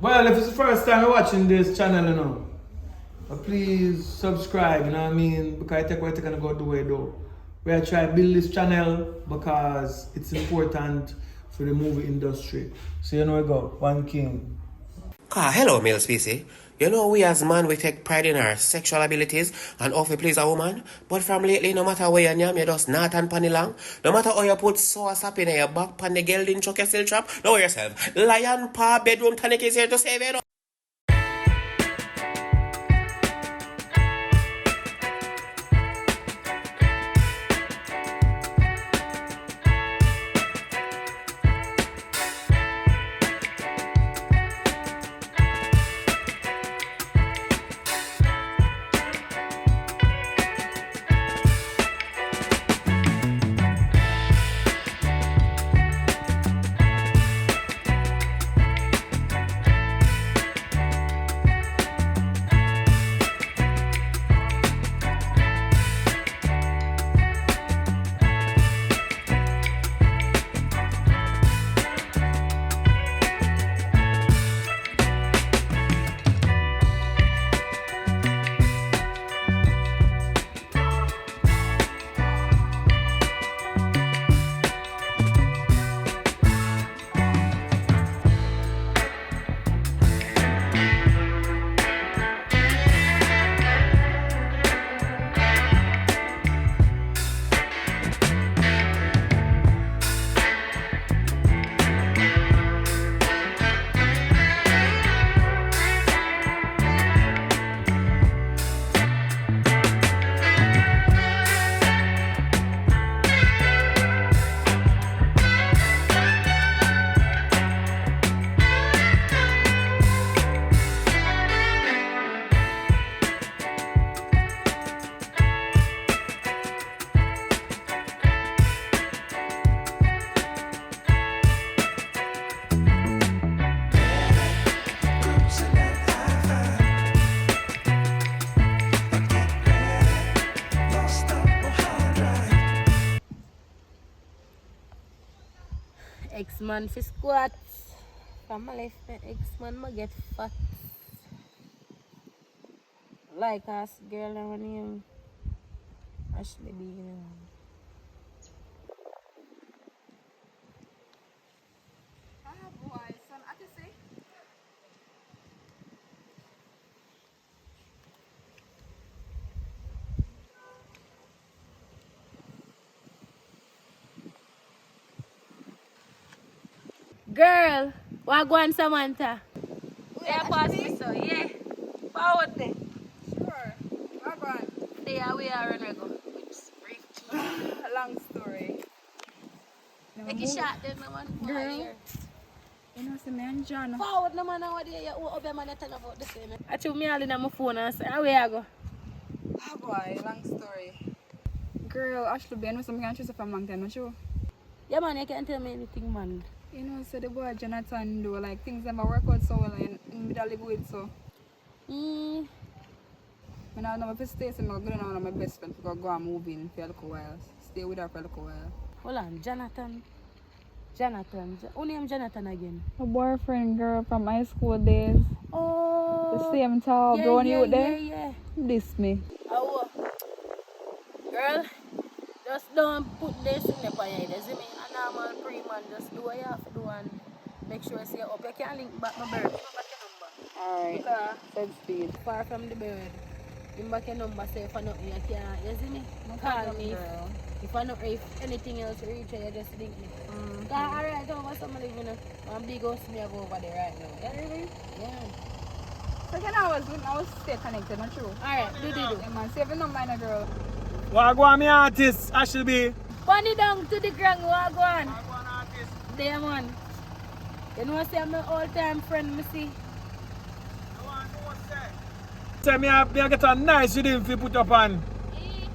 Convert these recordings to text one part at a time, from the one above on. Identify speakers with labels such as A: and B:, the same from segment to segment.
A: Well, if it's the first time you're watching this channel, please subscribe, you know what I mean? Because I think we're gonna go do it though. We are trying to build this channel because it's important for the movie industry. So you know we go, one king.
B: Hello, male species. You know, we as man, we take pride in our sexual abilities and often please a woman. But from lately, no matter where you am, you just not and panny long. No matter how you put sauce up in your back pan the girl didn't chuck your still trap. Know yourself. Lion paw bedroom tonic is here to save it.
C: X-Man for squats. From my life, X-Man ma get fat. Like us girl and name Ashley B.
D: Boy, son, I can see.
C: Girl, what go on Samantha?
D: Yeah,
C: Pass me so, yeah. Forward there.
D: Sure. Hold on.
C: There we are and we go.
D: Long story.
C: Take a shot then, no man.
D: Girl. You know, see me and John.
C: Forward no man, now there you up your man you tell about the same. I took me all in my phone and say, where I go?
D: Oh boy, long story. Girl, Ashley B, I know something I choose from long time, not you?
C: Yeah man, you can't tell me anything man.
D: You know, so the boy Jonathan do like things never work out so well and in middle live with so. I now know if stay, so I'm going to one of my best friends to go and move in for a little while. Stay with her for a little while.
C: Hold on, Jonathan. Who name Jonathan again?
D: A boyfriend girl from high school days.
C: Oh.
D: The same tall
C: yeah,
D: brown
C: yeah,
D: you there.
C: Yeah.
D: Diss me.
C: Oh. Girl, just don't put this in the fire. You see me? A normal pre-man, just do what you have to do and make sure you see up. You can't link back my bird. Give me back your number.
D: Alright. Said speed.
C: Far from the bird. Give me back your number, say if I know you can't. You see me?
D: No
C: Call
D: problem,
C: me.
D: girl.
C: If I know if anything else reach you, just link me. Alright, over some living one big house me I go over there right now. Yeah,
D: Really?
C: Yeah.
D: So can I was stay connected, not true?
C: Alright, do.
D: Yeah, man, save your number, a girl.
A: What go on me artist, Ashley B?
C: Bunny down to the ground, what go on?
A: What go on artist?
C: There man. You know say I'm my all-time friend, me see.
A: Say me I get a nice rhythm if you put up on.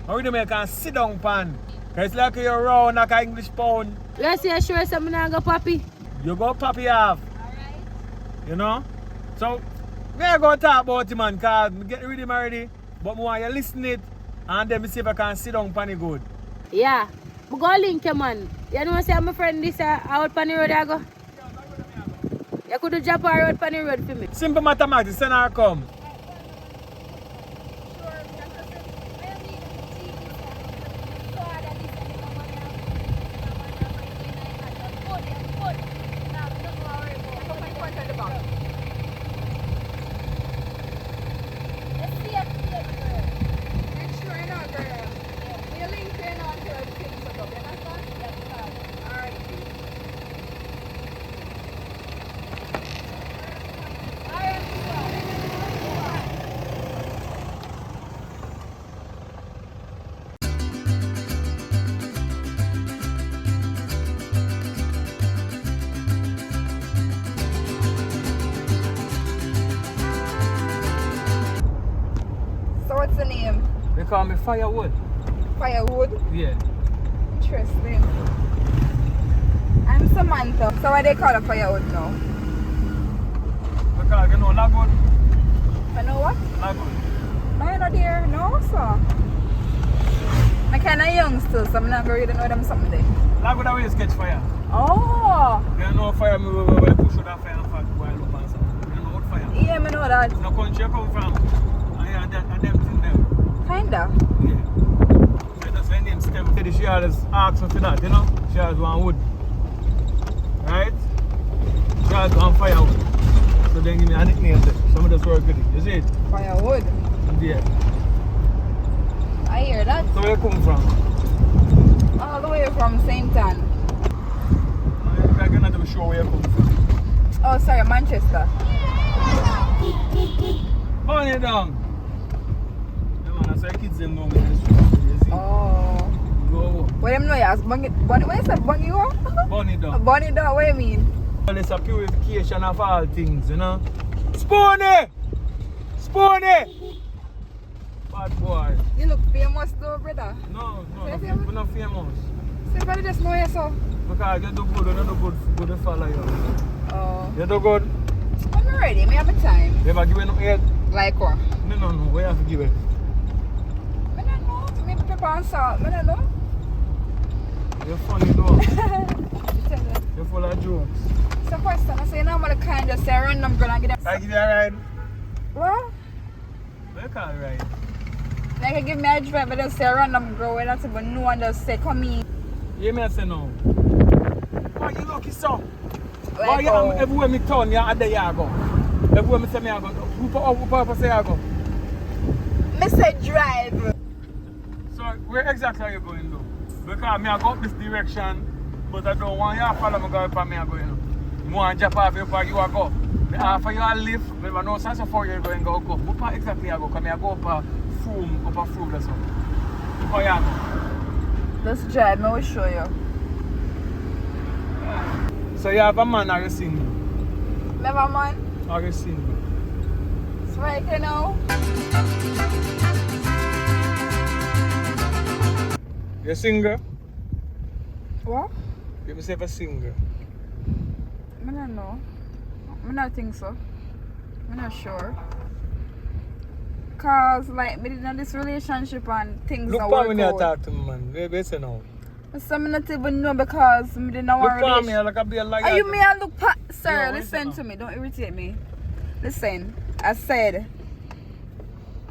A: Or rhythm you can sit down pan. Cause it's like you're round like an English pound.
C: Let's see, sure something I go papi.
A: You go papi off.
C: Alright.
A: You know? So we are going to talk about it man, cause I get the rhythm already. But I want you listen it and then me see if I can sit down pan it good.
C: Yeah. I go link you man. You know say I'm my friend this out pan the road I go. You could drop her out on the road for me.
A: Simple mathematics, send her come.
D: What's the name?
A: They call me Firewood.
D: Firewood?
A: Yeah.
D: Interesting. I'm Samantha. So why they call it Firewood now?
A: Because you know Lagwood.
D: I know what?
A: Lagwood.
D: No, you're not there. No, sir. I'm kind of young still, so I'm not going to know them something there.
A: Lagwood always catch fire.
D: Oh!
A: You know fire me where push out that fire and fire while up and something. You know what fire?
D: Yeah, I know that.
A: No country you come from. And them thing them.
D: Kinda.
A: Yeah. So that's when names came. She always asks me for that, you know? She always want wood. Right? She always want firewood. So then give me a nickname there. Some of just work with it. You see it?
D: Firewood.
A: Yeah.
D: I hear that.
A: So where you come from?
D: All the way from St. Ann.
A: I'm not even sure where you come from.
D: Oh, sorry, Manchester.
A: Burn it down. Yeah, man, that's why kids them know me in the street. You see?
D: Oh.
A: Go.
D: What them know you ask? What you say? Bung you up?
A: Burn it down.
D: Burn it down, what do you mean?
A: Well, it's a purification of all things, you know? Spoony! Spoony! Bad boy.
D: You look famous though, brother.
A: No,
D: Say
A: we're
D: famous?
A: not famous.
D: See if I just know you so.
A: Because you do good, you do good to follow you.
D: Oh.
A: You do good?
D: I'm ready, me have a time.
A: You ever give it no head?
D: Like what?
A: No, where you have to give it?
D: I don't know. To me, pepper and salt. I don't know.
A: You're funny though.
D: Tell you.
A: You're full of jokes.
D: It's a question. I say, you know, I'm going to kind of say random girl and get them.
A: I give you a ride?
D: What?
A: What you call ride?
D: Like, I give me a drive, but just say random girl when not even no one just say, come in.
A: You may say no. Why you lucky so? Why
D: Like,
A: you everywhere me turn, you are there you go. Everywhere me say me I go. Who say I go?
D: me say drive.
A: So where exactly are you going though? Because me I go up this direction, but I don't want you to follow me go up and me I go, you know. I want to jump off you for you I go. Me offer you a lift, but I know so far you're going to go. What part exactly I go? Because I go up a Froome or so. How you go?
D: Just drive, I will show you.
A: So you have a man or you single?
D: Never man.
A: Or you single?
D: It's right, you know.
A: You single?
D: What?
A: Give me say a single.
D: I don't know. I don't think so. I'm not sure. Cause like me in this relationship and things
A: Look
D: not
A: for
D: work
A: me when you
D: out.
A: talk to me, man. Baby, say no.
D: So I not even know because me didn't want
A: Look
D: a
A: for me
D: relationship.
A: like I be a liar.
D: Are you me? I look sir,
A: Yo,
D: listen
A: listen
D: to me. Don't irritate me. Listen, I said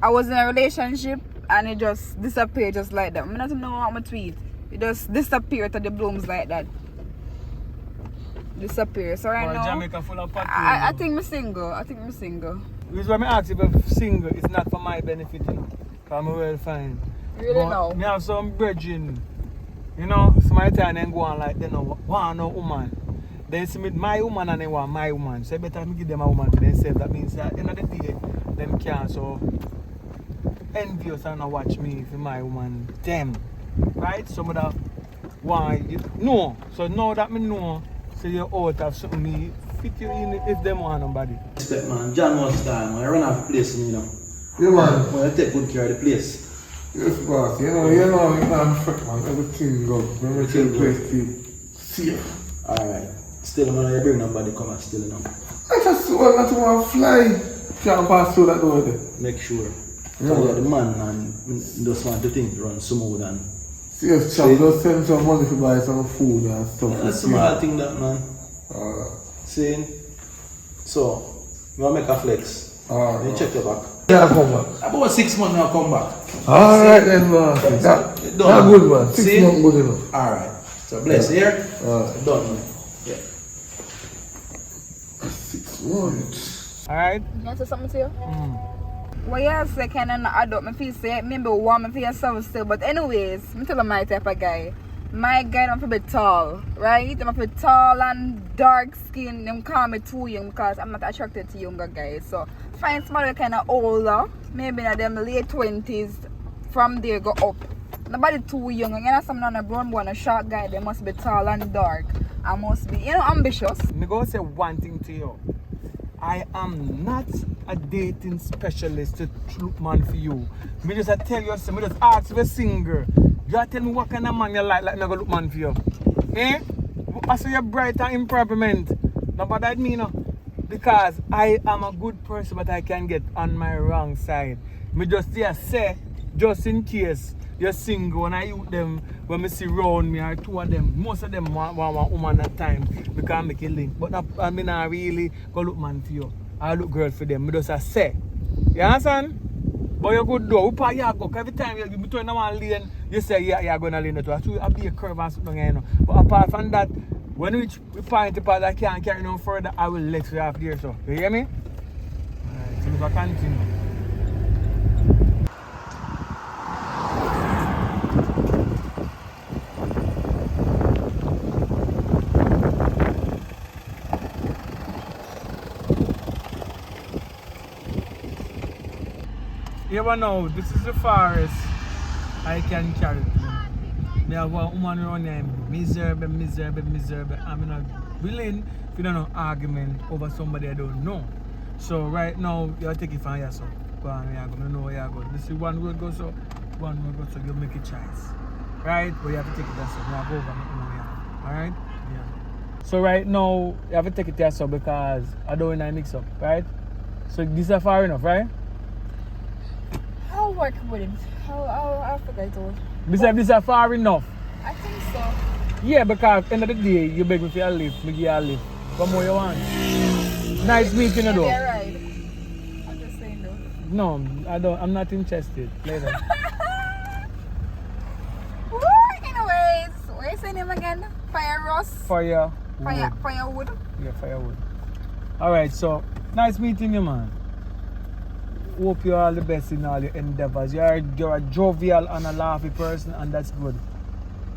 D: I was in a relationship and it just disappeared just like that. I not even know what my tweet. It just disappeared to the blooms like that. Disappear. So right now,
A: Jamaica full of party.
D: I think I'm single. I think I'm single.
A: This is why I ask if I'm single. It's not for my benefit, you know. Because I'm well fine.
D: Really
A: but
D: now?
A: Me have some brethren, you know, some time then go on like, they know, want no woman. They see me my woman and they want my woman. So I better me give them a woman for themselves. That means that at the end of the day, them can't so envious and not watch me for my woman. Them. Right? Some of that want you know. So now that me know, so you're out of something me fit you in if them want nobody.
E: Respect man, John wants time, man. I run off the place, you know.
F: Yeah, man.
E: When I take good care of the place.
F: Yes, boss. You know, I'm fuck, man. Everything good. Everything place safe.
E: Alright. Still, man, you bring nobody come and still, you know.
F: I just want to fly. Can't pass through that door there.
E: Make sure.
F: Yeah.
E: You're the man and just want the thing to run smooth and...
F: Yes, chap. Just send some money to buy some food and stuff.
E: That's a small thing that, man.
F: Alright.
E: Saying, So, you want to make a flex.
F: Alright.
E: You check your back.
F: Yeah, come back.
E: About 6 months now, come back.
F: Alright then, man. That good, man. 6 months good enough.
E: Alright. So, bless here.
F: Alright.
E: Done, man. Yeah.
F: 6 months.
A: Alright?
D: You want to say something to you? Well, yeah, say kind of not adult. I feel say maybe warm. I feel yourself still. But anyways, I'm telling my type of guy. My guy don't feel be tall, right? I'm feel tall and dark skin. Them call me too young because I'm not attracted to younger guys. So find somebody kind of older, maybe in them late 20s. From there go up. Nobody too young. And you know, some on a brown boy and a short guy. They must be tall and dark. I must be, ambitious.
A: Me go say one thing to you. I am not a dating specialist to look man for you. Me just tell you, me just ask if you're single. You tell me what kind of man you like me go look man for you. Eh? I say you're bright and impermanent. No, but that mean no. Because I am a good person, but I can get on my wrong side. Me just say, just in case you're single and I use them when me see round me or two of them. Most of them want one woman at a time because I make a link. But I mean I really go look man for you. I look girl for them. Me just say. You understand? But you good though. Upa you go. Every time you between one lane, you say you're going to lane to. So I'll be a curve and something, you know. But apart from that, when we find the part that can't carry no further, I will let you off there. So you hear me? Alright, so if I continue. You ever know, this is the farthest I can carry. Me have a woman around there, miserable. I'm not willing to do no argument over somebody I don't know. So right now, you take it from yourself. Go on, you go, know where you go. This is one road go so, one road go so, you make a choice. Right? But you have to take it yourself. Now go over and know where you go. Alright? Yeah. So right now, you have to take it yourself because I don't want to mix up, right? So this is far enough, right?
D: I'll work with him. I'll figure it out.
A: This is far enough.
D: I think so.
A: Yeah, because at the end of the day, you beg me for a lift, me give you a lift. What more you want? Nice meeting you though.
D: Yeah, right. I'm just saying though.
A: No, I'm not interested. Later.
D: Woo, anyways, what's your name again? Fire Ross?
A: Firewood.
D: Firewood?
A: Yeah, firewood. Alright, so nice meeting you, man. Hope you all the best in all your endeavors. You're a jovial and a laughy person, and that's good.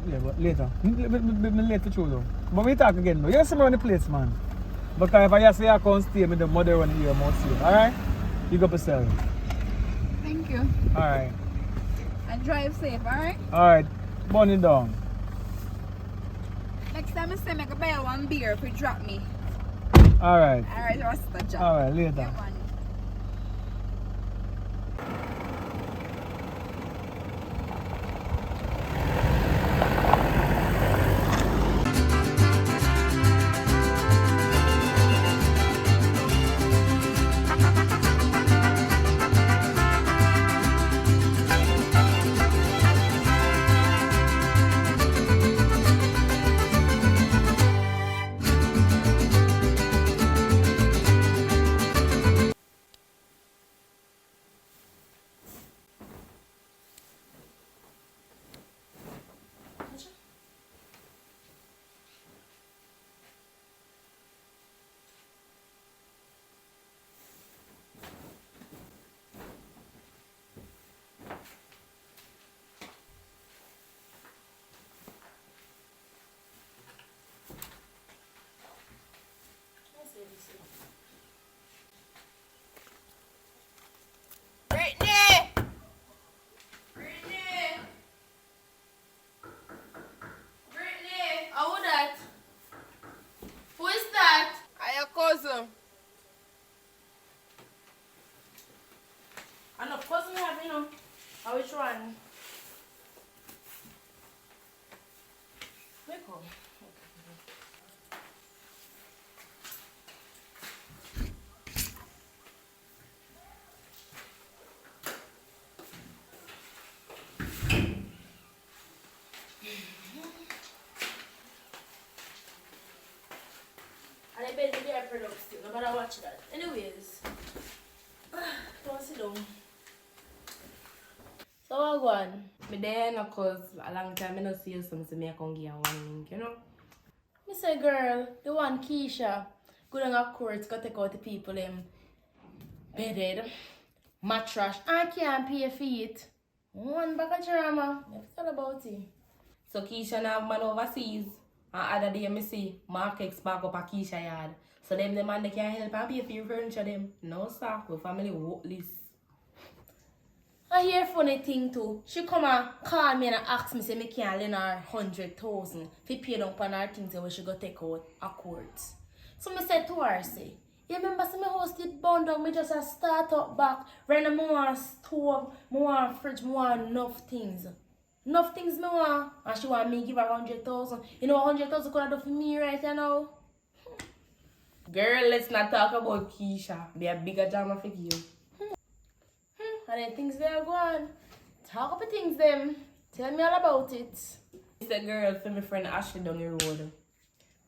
A: Yeah, but later. Me later through though. But we talk again though. You see me on the place, man. Because if I say I can't stay, me the mother run here more safe. Alright? You go yourself.
D: Thank you.
A: Alright.
D: And drive safe, alright?
A: Alright. Burn it down.
D: Next time I say I can buy one beer if you drop me.
A: Alright.
D: Alright, that's the job.
A: Alright, later.
D: Yeah, man.
C: And of course we have, which one? Wake up. And I bet they are products too, no? I'm gonna watch that. Anyways, don't sit down. So I go on. Me there no cause a long time I don't see you, so I come give you one link, you know. Me say girl, the one Keisha, go down a court, go take out the people bedded, mattress, I can't pay for it. One bag of drama. You tell about it. So Keisha now have man overseas. And other day me see Mark X back up a Keisha yard. So them the man they can't help and pay for your furniture them. No sir, we family worthless. I hear funny thing too. She come and call me and ask me say me can't lend her 100,000 fi pay down on her things where she go take out a court. So me said to her say, you remember say me house did burn down, me just a start up back. Right now me want stove, me want fridge, me want enough things. Enough things me want. And she want me give her 100,000. You know 100,000 could have done for me right now. Girl, let's not talk about Keisha. Be a bigger drama for you. And then things they are going. Talk about things them. Tell me all about it. It's a girl for my friend Ashley down the road.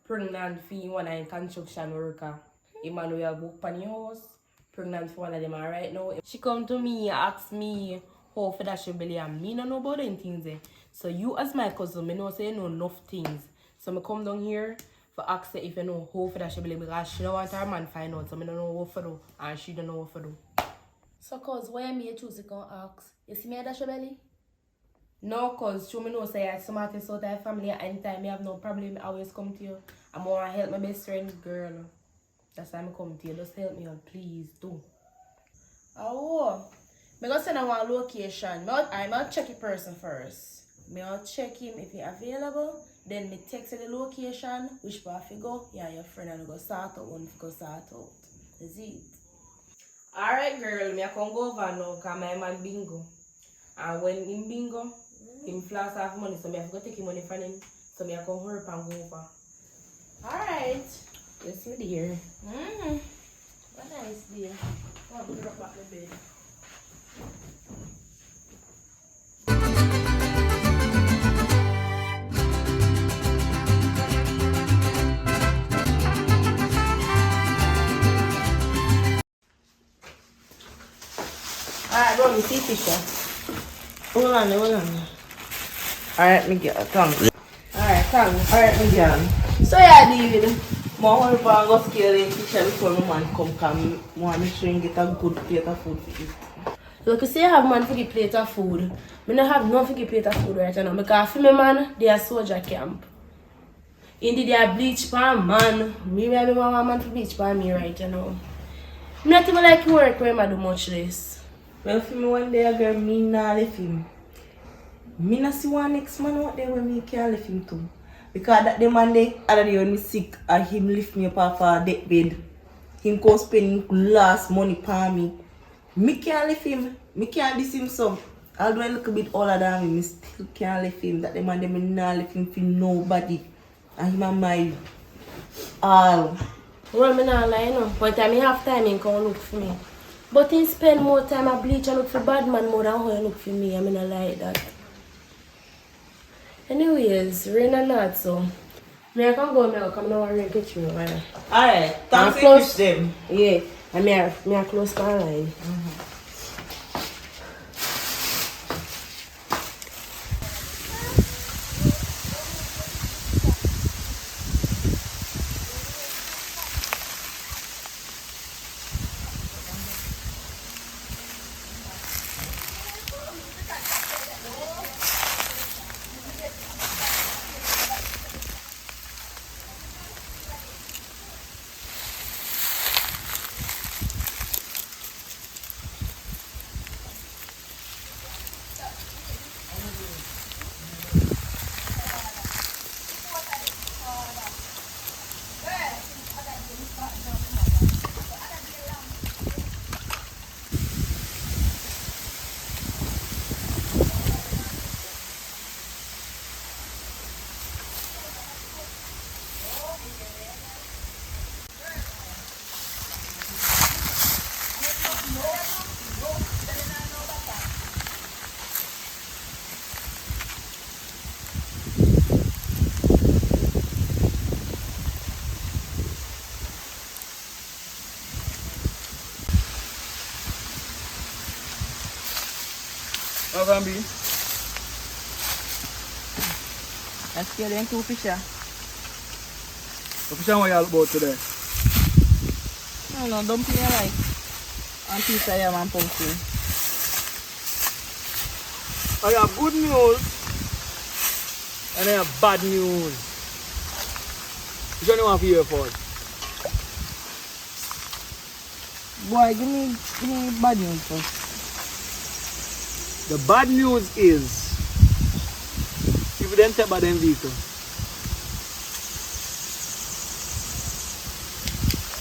C: Pregnant for one in construction worker. Emmanuel book pan the house. Pregnant for one of them right now. She come to me and ask me how for that she belly and me no know about them things there. So you as my cousin, me know say you know enough things. So me come down here for ask her if you know how for that she belly because she don't want her man find out. So me don't know what for do and she don't know what for do. So, cause why me choose to come ask? You see me at that belly? No, cause show me know say I smart so that family at any time. I have no problem. I always come to you. I'm gonna help my best friend girl. That's why I come to you. Just help me out, please do. Oh, I'm gonna send one location. I'm gonna check the person first. I'll check him if he's available. Then me text the location, which path you go. Yeah, your friend and go start out one go start out. Is it? Alright girl, me I can go over now because my man bingo. And when him bingo, him flash off money, so me have to go take him money from him. So me I can hurry up and go over. Alright. Yes, my dear. What nice dear. Oh, I'm drop back the bed. Alright, bro, me see picture. Hold on. Alright, me get a tongue. Alright, tongue. Alright, me get on. So yeah, David. More hurry up and go scale the picture before my man come I want to make sure you get a good plate of food for you. Look, you see I have man for the plate of food. I don't have no for the plate of food right now because for my man, they are soldier camp. Indeed, they are bleach pan man. Me and my man for bleach pan me right now. I'm not even like work where I do much less. Well, for me one day, girl, me not left him. Me not see one next man out there when me can't left him too. Because that the man day, other day when me sick, and him lift me up off a death bed. Him go spend last money for me. Me can't left him. Me can't diss him some. Although a little bit older than me, me still can't left him. That the man day, me not left him for nobody. And him and my all. Well, me not lie, no. But time he have time, he come look for me. But he spend more time at bleach and look for bad man more than how he look for me. I mean, I like that. Anyways, rain or not, so I can go now. Come now and rain catch me. Alright, thanks for catch them. Yeah, and I close my line.
A: How can be?
D: Let's kill them 2 fish.
A: The fish what you all about today?
D: No, dumpling I like. And pizza yam and pumpkin.
A: I have good news and I have bad news. Which one you want to hear first?
D: Boy, give me bad news first.
A: The bad news is if you didn't take about them vehicle.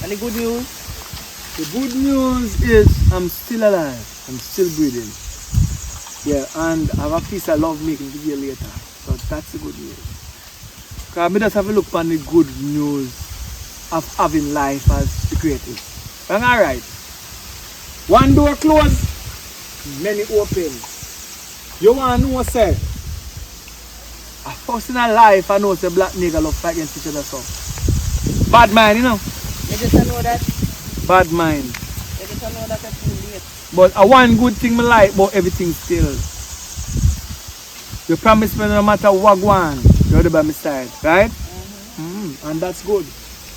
D: And the good news?
A: The good news is I'm still alive. I'm still breathing. Yeah, and I have a piece I love making give you later. So that's the good news. Because I just have a look on the good news of having life as the greatest. And alright. One door closed, many open. You want to know, say, a first in a life I know say black nigga love fight against each other so. Bad mind, you know?
D: You just know that.
A: Bad mind.
D: You just know that it's too late.
A: But one good thing I like about everything still. You promise me no matter what go on, you're by my side, right? And that's good.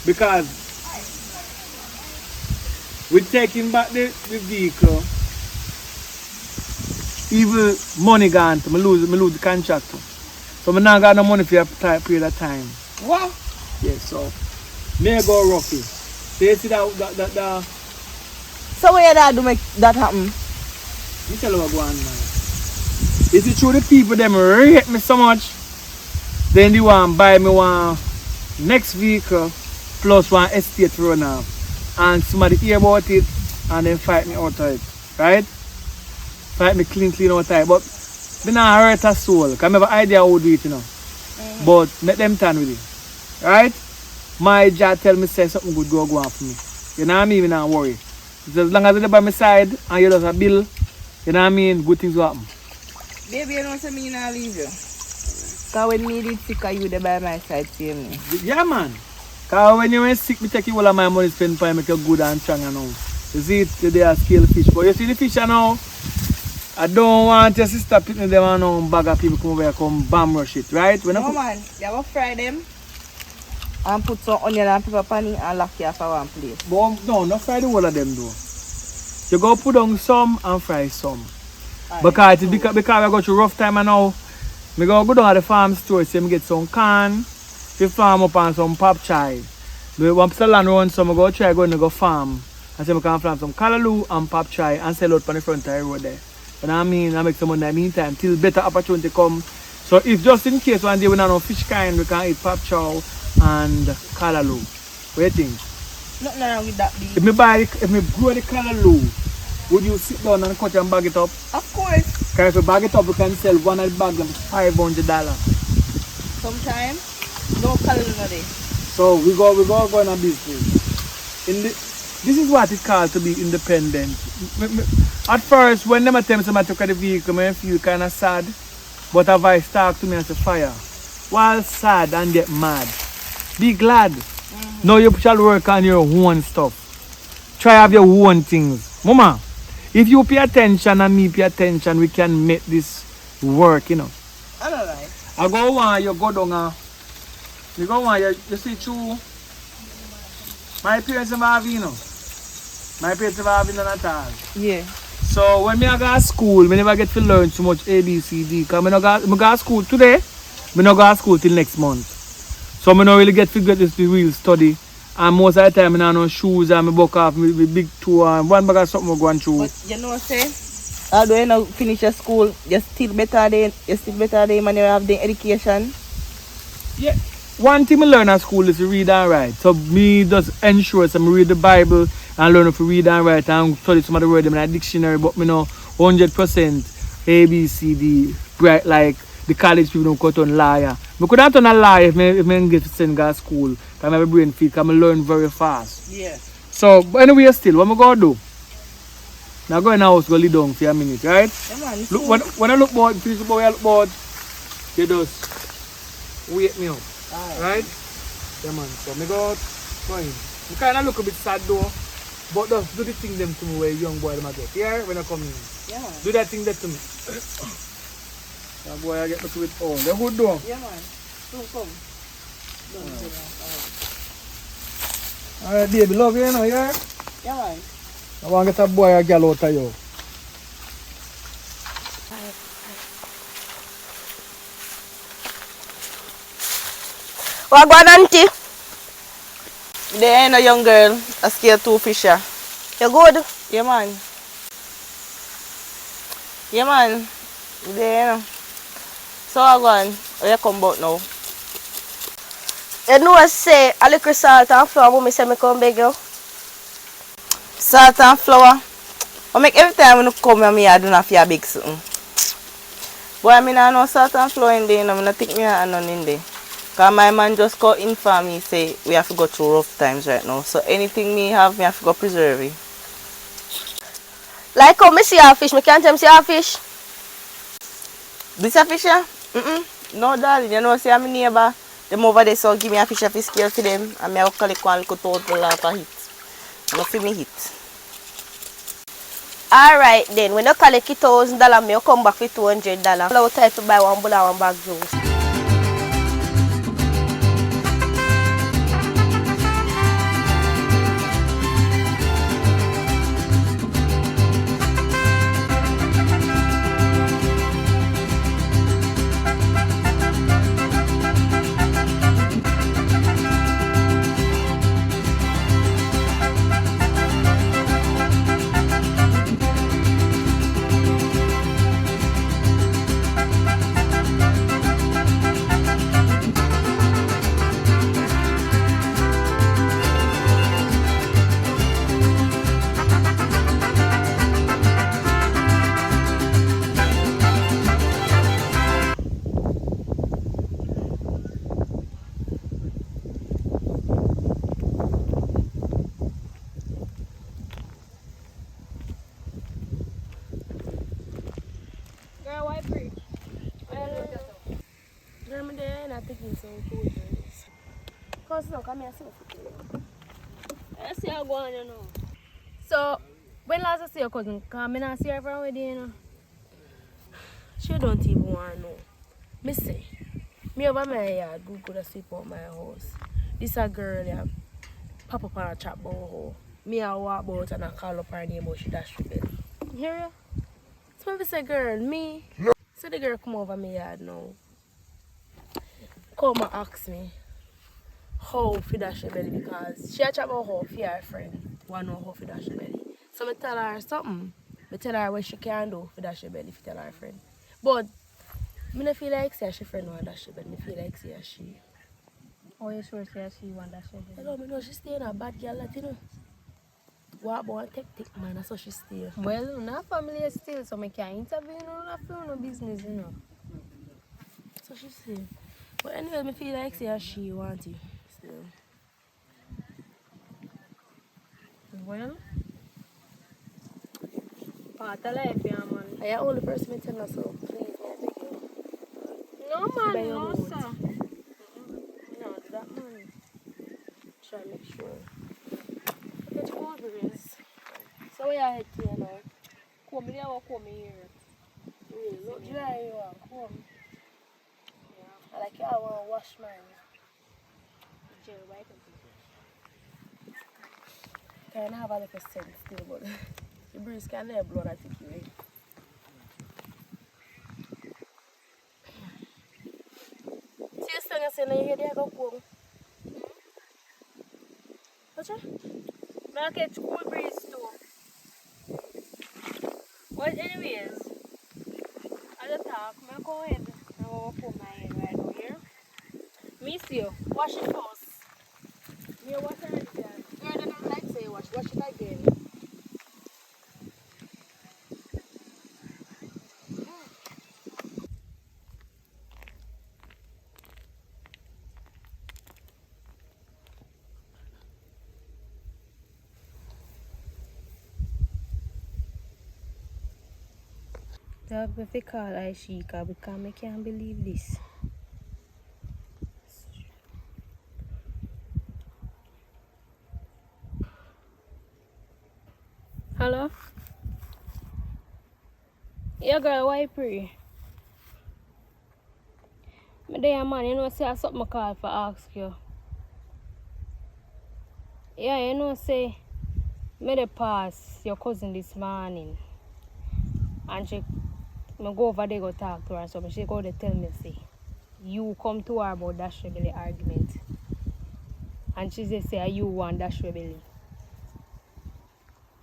A: Because we're taking back the vehicle. Even money gone, I lose the contract. So I not got no money for a period of time.
D: What?
A: Yeah, so may go roughy. So you see that
D: So what you dad do make that happen?
A: me tell you what go on, man. Is it true the people them rate me so much? Then they want buy me one next vehicle plus one estate to run off. And somebody hear about it and then fight me out of it. Right? Fight me clean out of it. But they not hurt a soul. Because I have an idea how to do it, you know. But let them turn with it. Right? My job tell me say something good go on for me. You know what I mean? I not worry. As long as you're by my side and you just a bill, you know what I mean? Good things will happen.
D: Baby, you know what I mean? I'll leave you. Because when me did sick, you there by my side, see me.
A: Yeah, man. Because when you were sick, me take you all of my money spend for you, make you good and strong and all. You see it, they are scale fish. But you see the fish now, I don't want your sister picking them and no bag of people come over here, come bam rush it, right? When
D: No, man. You have to fry them and put some onion and pepper pan it and lock you for one place.
A: But no, not fry the whole of them though. You go put on some and fry some. Because we go through rough time and now, I go down at the farm store, so I get some corn, to farm up and some pop chai. I want to land around some, I go try going to go farm. And say I can farm some callaloo and pop chai and sell out on the front of the road there. You know what I mean? I make some money in the meantime till better opportunity come. So if just in case one day we don't have fish kind, we can eat pop chow and callaloo. What do you think?
D: Nothing wrong with that, baby.
A: If me grow the callaloo, would you sit down and cut and bag it up?
D: Of course.
A: Because if we bag it up, we can sell one of the bags for $500.
D: Sometimes, no color in there.
A: So we go in a business. This is what it called to be independent. At first, when them attempt to take the vehicle, I feel kind of sad. But a voice talk to me and say, fire. While sad and get mad, be glad. Now you shall work on your own stuff. Try have your own things. Mama, if you pay attention and me pay attention, we can make this work, you know.
D: I don't like.
A: I go on, you go down, you go on, you see true. My parents never have, you know. My parents never have none at all.
D: Yeah.
A: So when I go to school, I never get to learn too much ABCD. Because I go to school today, I don't go to school till next month. So I don't really get to get this real study. And most of the time I don't have no shoes and I buck off with big toe and one bag of something I go and through.
D: But you know what I say? Although you not finish your school, you're still better than when you have the education.
A: Yeah. One thing I learn at school is to read and write. So me just ensure I read the Bible and learn to read and write and study some of the words in a dictionary, but me know 100% ABCD, bright like the college people don't cut on liar. I could have done a lie if I get to send to school. Because I have a brain fit, because I learn very fast.
D: Yeah.
A: So, but anyway, still, what am I going to do? Now go in the house, go lay down for a minute, right?
D: Yeah, man,
A: Look, when I look bored, finish the boy, I look bored, you just wake me up. Right? Yeah, man. So, I go out, go in. I kind of look a bit sad though, but just do the thing them to me where young boy them get here when I come in.
C: Yeah, man.
A: Do that thing that to me. That boy, I get me to it all. You good though?
C: Yeah, man. Soon come.
A: Alright, baby, love you, you know, yeah?
C: Yeah, man.
A: I want to get a boy a girl out of you.
G: What going on, auntie? There ain't a young girl, a scare two fisher. You good? Yeah, man. Yeah, man. There, so I gone. Where you come back now?
H: You know I say a little salt and flour, mommy say me come beg you.
G: Salt and flour. I make every time when you come here, me I do not feel big something. Boy, I mean I know salt and flour in there, and I think me I none in there. Cause my man just called in for me say we have to go through rough times right now. So anything me have to go preserve it.
H: Like how me see a fish, me can't tell me see a fish.
G: This a fish here? No darling, you know say I'm a neighbor. Them over there so give me a fish of scale for them and me I will collect one little total of hit. Not for me hit.
H: Alright then, when you collect $1,000, me you come back with $200. I'll try to buy one bowl and one bag juice.
C: Girl, why preach? Girl, me there not taking some food. Cause no, come here, see what I see how go on, you know. So, when last I see your cousin, cause I not see her from where you know. She don't even want to know. Me say, me over my yard, go to sleep out my house. This a girl, yeah, pop up on a chat about her. Me I walk about and I call up her name, but she dash the bed. Hear you? So me say, girl, me. So the girl come over my yard now. Come and ask me how to dash the belly because she a chat about how for her friend want know how to dash the belly. So I tell her something. I tell her what she can do for dash the belly if tell her friend. But I don't feel like say she friend want dash the belly. I feel like say she.
I: Oh, you sure say she want that shit?
C: I don't know she stay in a bad girl that you know. Walk about take man, that's how she stay.
I: Well, not family still, so I can't interview no no business, you know.
C: So she stay. But anyway, I feel like say she want it still.
I: Well, part of life, yeah, man.
C: I am the only person I tell her so please I beg you.
I: No,
C: By
I: man,
C: your
I: no,
C: boat.
I: sir.
C: No, do that man. Try to make sure. Get your water is. So where you head to you now?
I: Come here or come here?
C: Really, look dry you are. Come. Yeah. I like you, I want to wash mine.
I: Jerry, why
C: Can I have a little scent still, but the breeze can let blood I take you away. See you sing a sing and you hear there go home. What's that?
I: I catch cool breeze too. Well, anyways, I just talk. I go ahead. I go put my head right over here. Miss you. Wash it first.
C: Me wash it again. Girl, I don't like say wash it again.
I: Dog, if you call Aishika because I can't believe this. Hello? Yeah, girl, why you pray? Me there, man, you know, say I something I call for ask you. Yeah, you know, say, me dey pass your cousin this morning. And me go over there go talk to her, so she go to tell me, say, you come to her about that rebellion argument. And she say, you want that rebellion.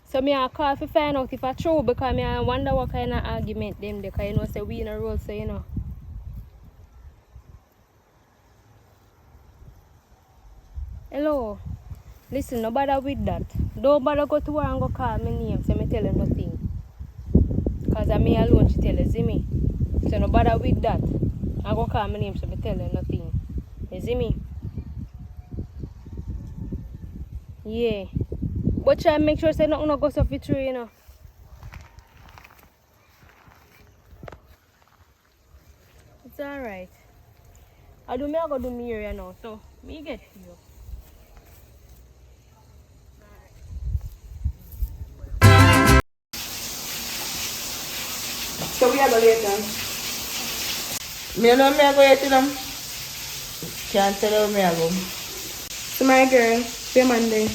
I: So me I call to find out if it's true, because me I wonder what kind of argument them, because you know, say we in a road, so you know. Hello. Listen, no bother with that. Don't bother go to her and go call me name, so me tell her nothing. Because I me alone, she tell her, see me. So no bother with that. I go call my name, so me tell her nothing. You see me? Yeah. But try and make sure say nothing no goes off it through, you know. It's alright. I go do me area now, so me get to you.
G: So we are going later. Me know me I go yet to them. Can't tell you me I go.
D: So my girl, pay Monday.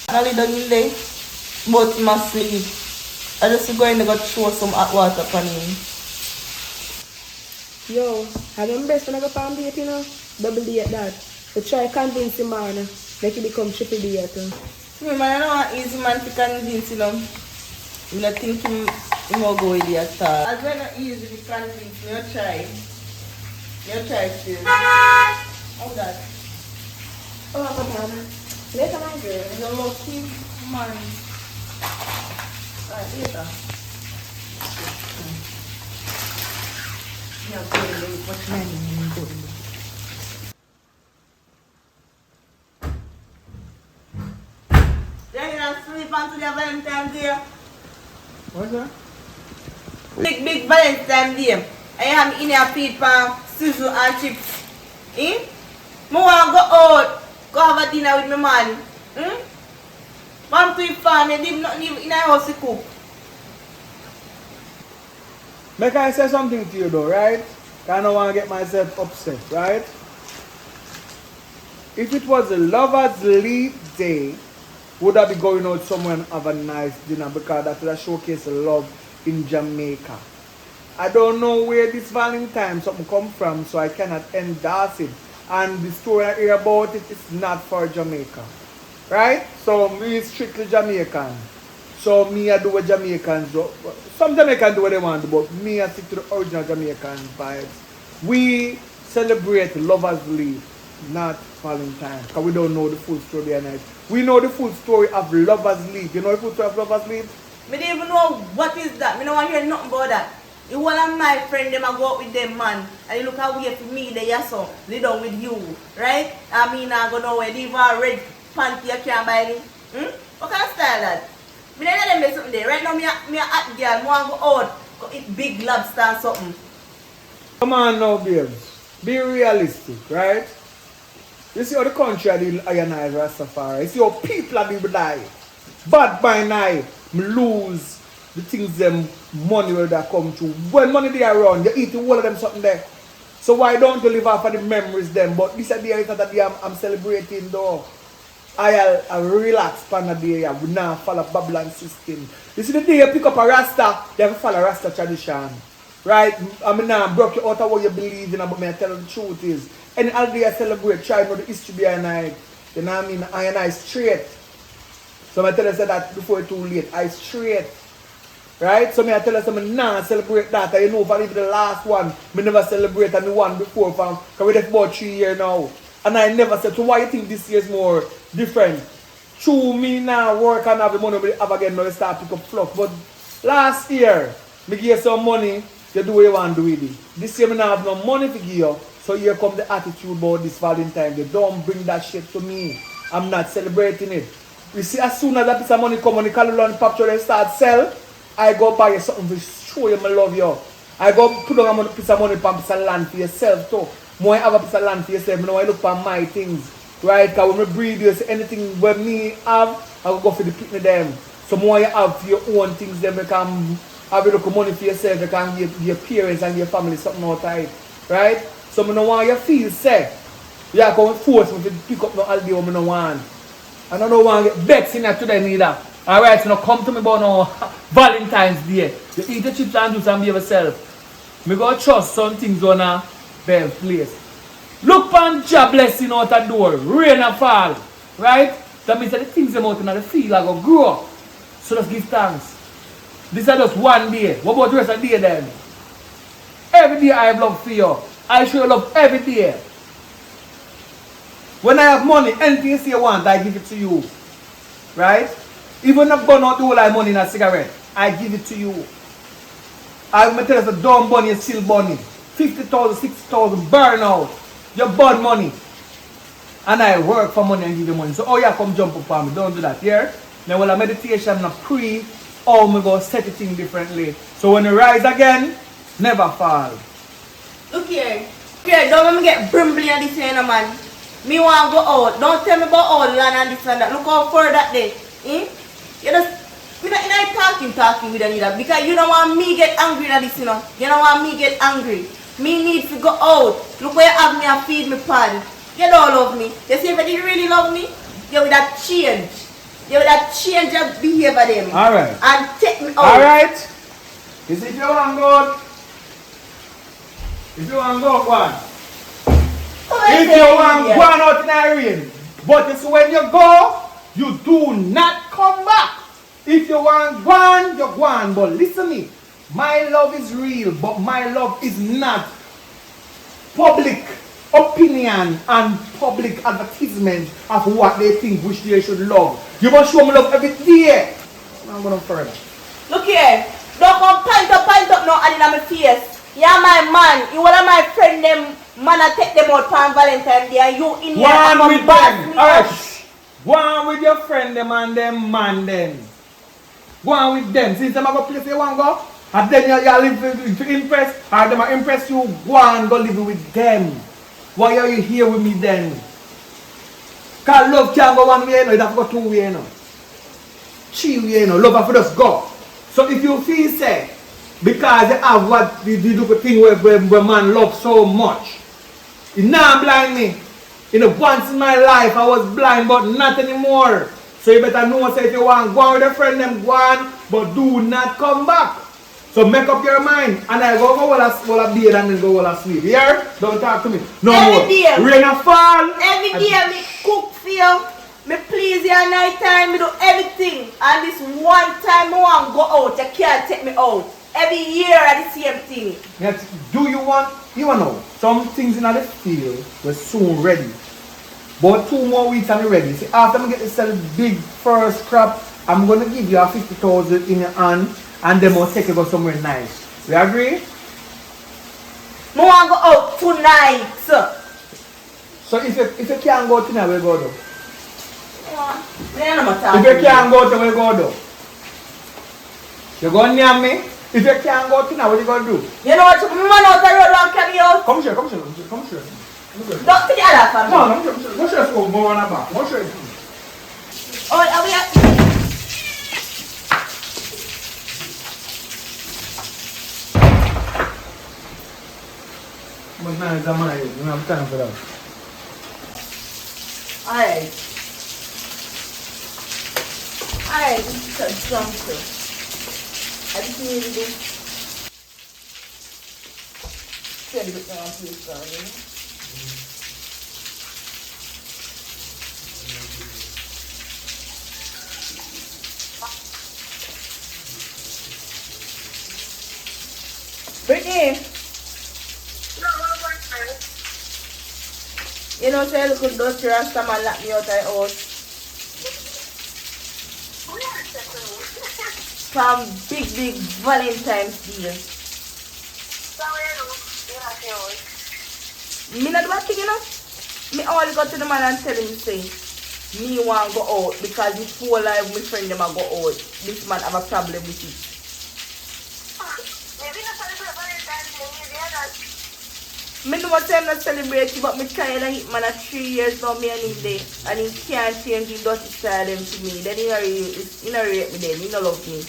G: I only done in day, but must sleep. I just going to go throw some hot water for him.
D: Yo, have you best when I go palm date, you know? Double date that. So try convince him, man. Make it become triple date.
G: Me man, I don't want easy man to convince him. I don't think him will go with you at all. As well not easy to convince me, you try. You try still. How that?
D: Oh, come on. Later, my girl.
G: You're lucky man. Alright, later. Yeah, go what's my name? Go Then you don't sleep until your Valentine's Day.
A: What's that?
G: Big Valentine's Day. I am in your feet for sizzle and chips. Eh? I want to go out, go have a dinner with my man. Man to his farm, I did not live in a house to cook.
A: Make I say something to you though, right? I don't want to get myself upset, right? If it was a lover's leave day, would I be going out somewhere and have a nice dinner, because that would showcase love in Jamaica. I don't know where this Valentine something come from, so I cannot endorse it. And the story I hear about it is not for Jamaica. Right? So me is strictly Jamaican. So me I do what Jamaicans do. Some Jamaicans do what they want to do, but me I stick to the original Jamaican vibes. We celebrate Lover's Leave, not Valentine, because we don't know the full story behind it. We know the full story of Lover's Leave. You know the full story of Lover's Leave?
G: I don't even know what is that. I don't want to hear nothing about that. You one of my friends, them I go out with them man, and you look how weird for me, they are so, they done with you, right? I mean, I go nowhere, they even a red panty you can't buy me. What kind of style that? I don't let them do something there. Right now, me a hot girl, I want to go out, go eat big lobster and something.
A: Come on now, babes. Be realistic, right? You see how the country are the ionized Rastafari. You see how people are people die. Bad by night, me lose the things them money where they come to. When money they around, you eat all of them something there. So why don't you live off of the memories them? But this is the day that I'm celebrating though. I relax pan the day. We now follow Babylon system. This is the day you pick up a Rasta, you have to follow Rasta tradition. Right? I mean now broke you out of what you believe in, but me I tell you the truth is. Any holiday I celebrate, try to know the history behind it. You know what I mean? I and I straight. So I tell you that before it's too late. I straight. Right? So I tell you something now celebrate that. You know for even the last one, I never celebrate and the one before because we're there for about 3 years now. And I never said, so why you think this year is more different? True, me now work and have the money have again now start pick up fluff. But last year, me give you some money, you do what you want to do with it. This year I now have no money to give you. So here come the attitude about this Valentine. They don't bring that shit to me. I'm not celebrating it. You see, as soon as that piece of money come on the calendar and factory and start sell, I go buy you something to show you I love you. I go put on a piece of money for a piece of land for yourself too. More have a piece of land for yourself. Now I look for my things. Right? Because when I breed you, say anything where me have, I will go for the picnic them. So more you have for your own things, then become have a little money for yourself, you can give your parents and your family something out of it. Right? So I don't want you to feel sick. You are going to force me to pick up no holiday when I don't want. And I don't want to get vexed in that today neither. Alright, so now come to me about no Valentine's Day. You eat the chips and juice and be yourself. Me go trust some things on a bare place. Look pan job blessing out the door. Rain and fall. Right? That means that the things them out in the field are going to grow. So let's give thanks. This is just one day. What about the rest of the day then? Every day I have love for you. I show you love every day. When I have money, anything you say you want, I give it to you. Right? Even if I burn out the whole of money in a cigarette, I give it to you. I will tell you, the dumb bunny is still bunny. 50,000, 60,000, burn out. You burn money. And I work for money and give you money. So, oh yeah, come jump up on me. Don't do that, here. Now, while I meditation and pray, oh, me go set the thing differently. So, when you rise again, never fall.
G: Look here. Here, don't let me get brimbly and this here, man. Me want to go out. Don't tell me about all land and this and that. Look how far that day. You just, you're not talking with another because you don't want me get angry at this, you know. You don't want me get angry. Me need to go out. Look where you have me and feed me pan. You don't love me. You see if you really love me, you would have change. You would have change your behavior them.
A: Alright.
G: And take me out.
A: Alright. You see if you want to go, if you want to go, go on. If you want to go out in the rain, but it's when you go, you do not come back. If you want one, you go on. But listen to me. My love is real, but my love is not public opinion and public advertisement of what they think which they should love. You must show me love every day. I'm going further.
G: Look here. Don't come pint up no and in my face. You're my man. You one of my friend them. Man, I take them out on Valentine's Day and you in here.
A: One with them. Alright. Go on with your friend them and them man them. Go on with them. Since them have a place you want to go, and then you live to impress, or them impress you, go on go live with them. Why are you here with me then? Because love can't go one way, it have to go two way, you know. Three way, you know. Love have to just go. So if you feel sad, because you have what the little thing where man loves so much, it now blind me. You know, once in my life I was blind, but not anymore. So you better know, say if you want, go on with a friend, them go on, but do not come back. So make up your mind, and I go while I bathe and then go while I sleep. Here, don't talk to me. No
G: every
A: more.
G: Day,
A: rain and fall.
G: Every day me cook for you, me please you at night time, me do everything. And this one time I want to go out, you can't take me out. Every year I the same thing.
A: Yes. Do you want know, some things in the field were soon ready. But 2 more weeks and ready. See, after I get to sell big first crop, I'm going to give you a 50,000 in your hand and then I'll take you go somewhere nice. We agree?
G: I want to go out tonight.
A: So if you can't go tonight, we'll go though.
G: If
A: you can't go to, we'll go though. You go near me? If you can't go tonight, what you going to do?
G: You know what? Man out the road and carry out.
A: Come here.
G: Don't see the other family.
A: No, I'm sure it's going more on the back. I'm sure it's
G: Oh, are we at...
A: But now it's a man, you don't have time for that.
G: Alright. Alright, this is a jumper. I just need to do... Steady with my please, darling. Brittany! You know, say look at those Rasta man lock me out of the house. From big Valentine's Day. Me not do a thing, you know. Me only go to the man and tell him, say, me want to go out because before life my friend them a go out. This man have a problem with it. Me know what I'm not celebrating, but me tired of it, man. 3 years now, me and him there. And he can't change the dirty style them to me. Then he not rate me then. He not love me.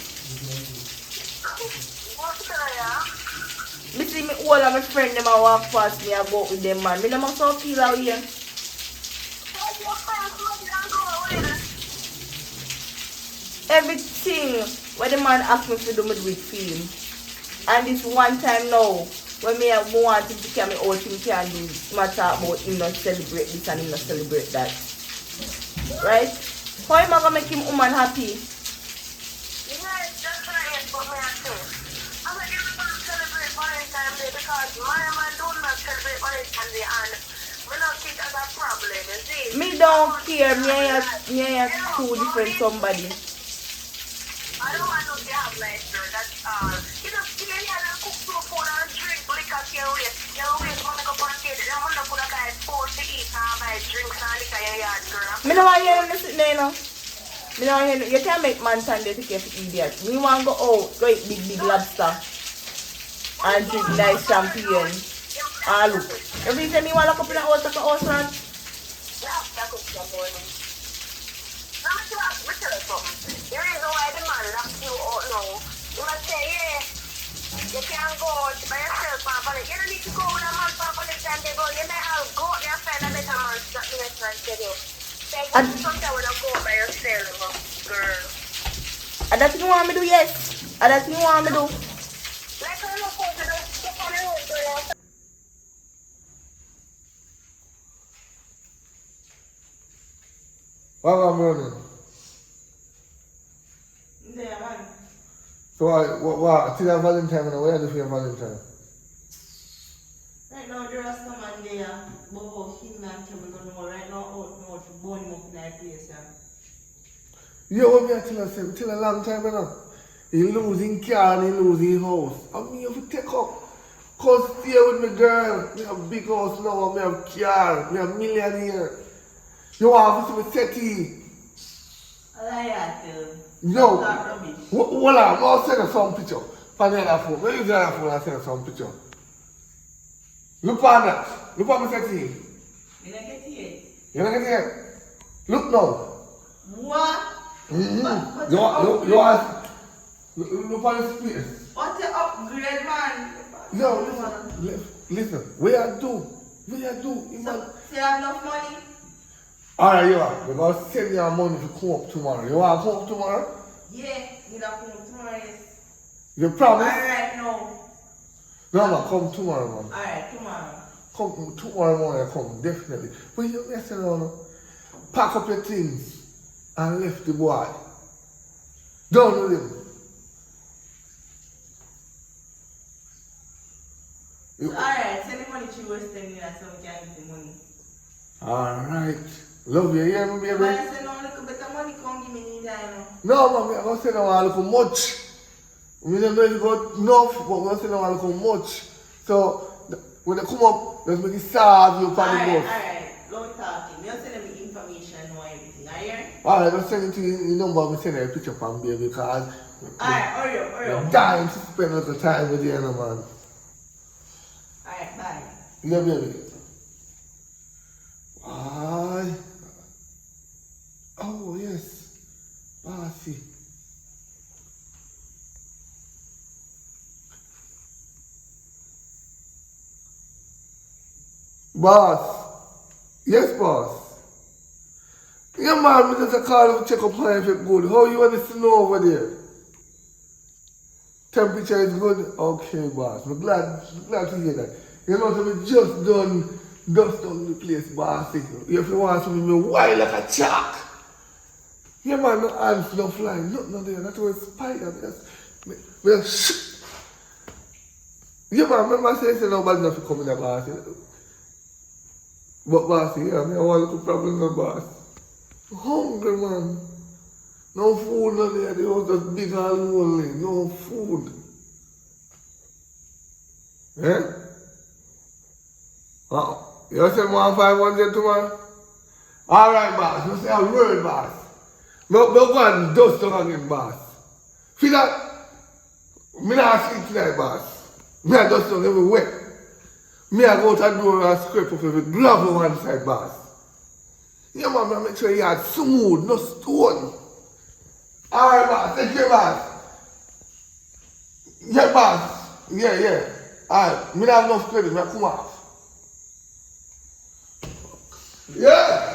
G: Me see me all of my friend them a walk past me, I go out with them man. Me no must so feel out here. Everything when the man ask me to do me do it for him. And this one time now, when me want him to carry me out, him can do it. My talk about him not celebrate this and him not celebrate that. Right? How am I gonna make him woman happy?
J: Yes, that's right, but me too. I'm like, everybody celebrate Valentine's Day because my man do not celebrate Valentine's Day and we not think as a problem, you see?
G: Me don't care, me and two different somebody.
J: I don't want to have like that's you know, see me and cook soup for and drink liquor your way. Your way wanna go party, then wanna put a guy food to eat and buy drinks and liquor your yard, girl.
G: Me no want hear him sitting there, you know. Me no want hear you can't make man stand there to care for idiot. Me want go out, go eat big lobster and drink nice champagne. Ah look. Every time me want look up in the house like a house man.
J: Yeah, cook some morning. Now me tell you something. The reason why the man locks you out now, you must say, yeah, you can't go out by yourself on Valentine's. You don't need to go with a man for Valentine's Day, but you may have go out there and find a better man to the restaurant tell you. Say, sometimes when you go by yourself, girl.
G: And that's what you want me to do, yes. And that's what you want me to do.
J: Like how you go to the step on the road, girl.
F: What am I running?
G: Yeah, man.
F: So what? Till Valentine, and what are you doing for your Valentine?
G: Right now, the rest of man there, but about him and Kevin don't know. Right now, out now to burn him up in that place, yeah.
F: You want me to tell you, till a long time now. He losing car and he losing house. And me have to take up. Cause stay with me girl. Me have big house now, me have car, me have millionaire. You want to see me setty.
G: I like that too.
F: Yo,
G: That rubbish.
F: hold on, I'll send you some picture. From the other phone. When you use the other phone, I'll send you some picture. Look on that. Look on me setty.
G: You don't get it.
F: You don't get it yet? Look now.
G: What?
F: Mm-hmm. You want look on the space.
G: What's the upgrade, man?
F: Yo, listen. What you do? What you do?
G: So you have enough money?
F: Alright, you are. We're going to send you money to come up tomorrow. You want to come up tomorrow?
G: Yeah, you don't come tomorrow, yes.
F: You promise?
G: Alright, no.
F: No, man, come tomorrow, man.
G: Alright, tomorrow.
F: Come tomorrow morning, come, definitely. But you listen, pack up your things and left the boy. Don't with him.
G: Alright, send the money to West End so we can get the money.
F: Alright. Love you, hear me, baby?
G: But I said no little bit of money come give me any time.
F: No, man, I'm going to say no a little much. We don't know if you got enough, but we're going to say no a little much. So, when they come up, let's make it serve you for the bus.
G: Alright, long talking. You send them the information or everything, alright?
F: Alright, I'm sending to you the number, I'm sending a picture from baby because
G: Alright, hurry up.
F: I'm dying to spend a little time with you, man.
G: Alright, bye.
F: Yeah, baby. Why? Oh, yes. Bossy. Boss. Yes, boss. Yeah, man, we just call to check up on if you're good. How you want the snow over there? Temperature is good? Okay, boss. I'm glad to hear that. You know, so we just done dust on the place, boss. If you want something, me wild like a shark. Yeah, man, no ants, no flying, nothing there. That's why spider. Yeah, man, remember I said nobody enough to come in the boss. But boss, yeah, I want to problem no boss. Hungry, man. No food, no there. They was just big and lonely. No food. Yeah? Oh, you say more 500 tomorrow? Alright, boss. You say a word, boss. No go and dust on again, boss. Feel that? Me not sleep tonight, boss. Me a dust on everywhere. Me a go out the door and scrape up every glove on one side, boss. Yeah, man, I make sure you had smooth, no stone. Alright, boss. Take care, boss. Yeah, boss. Yeah. Alright, me not have enough credit, me come off. Yeah.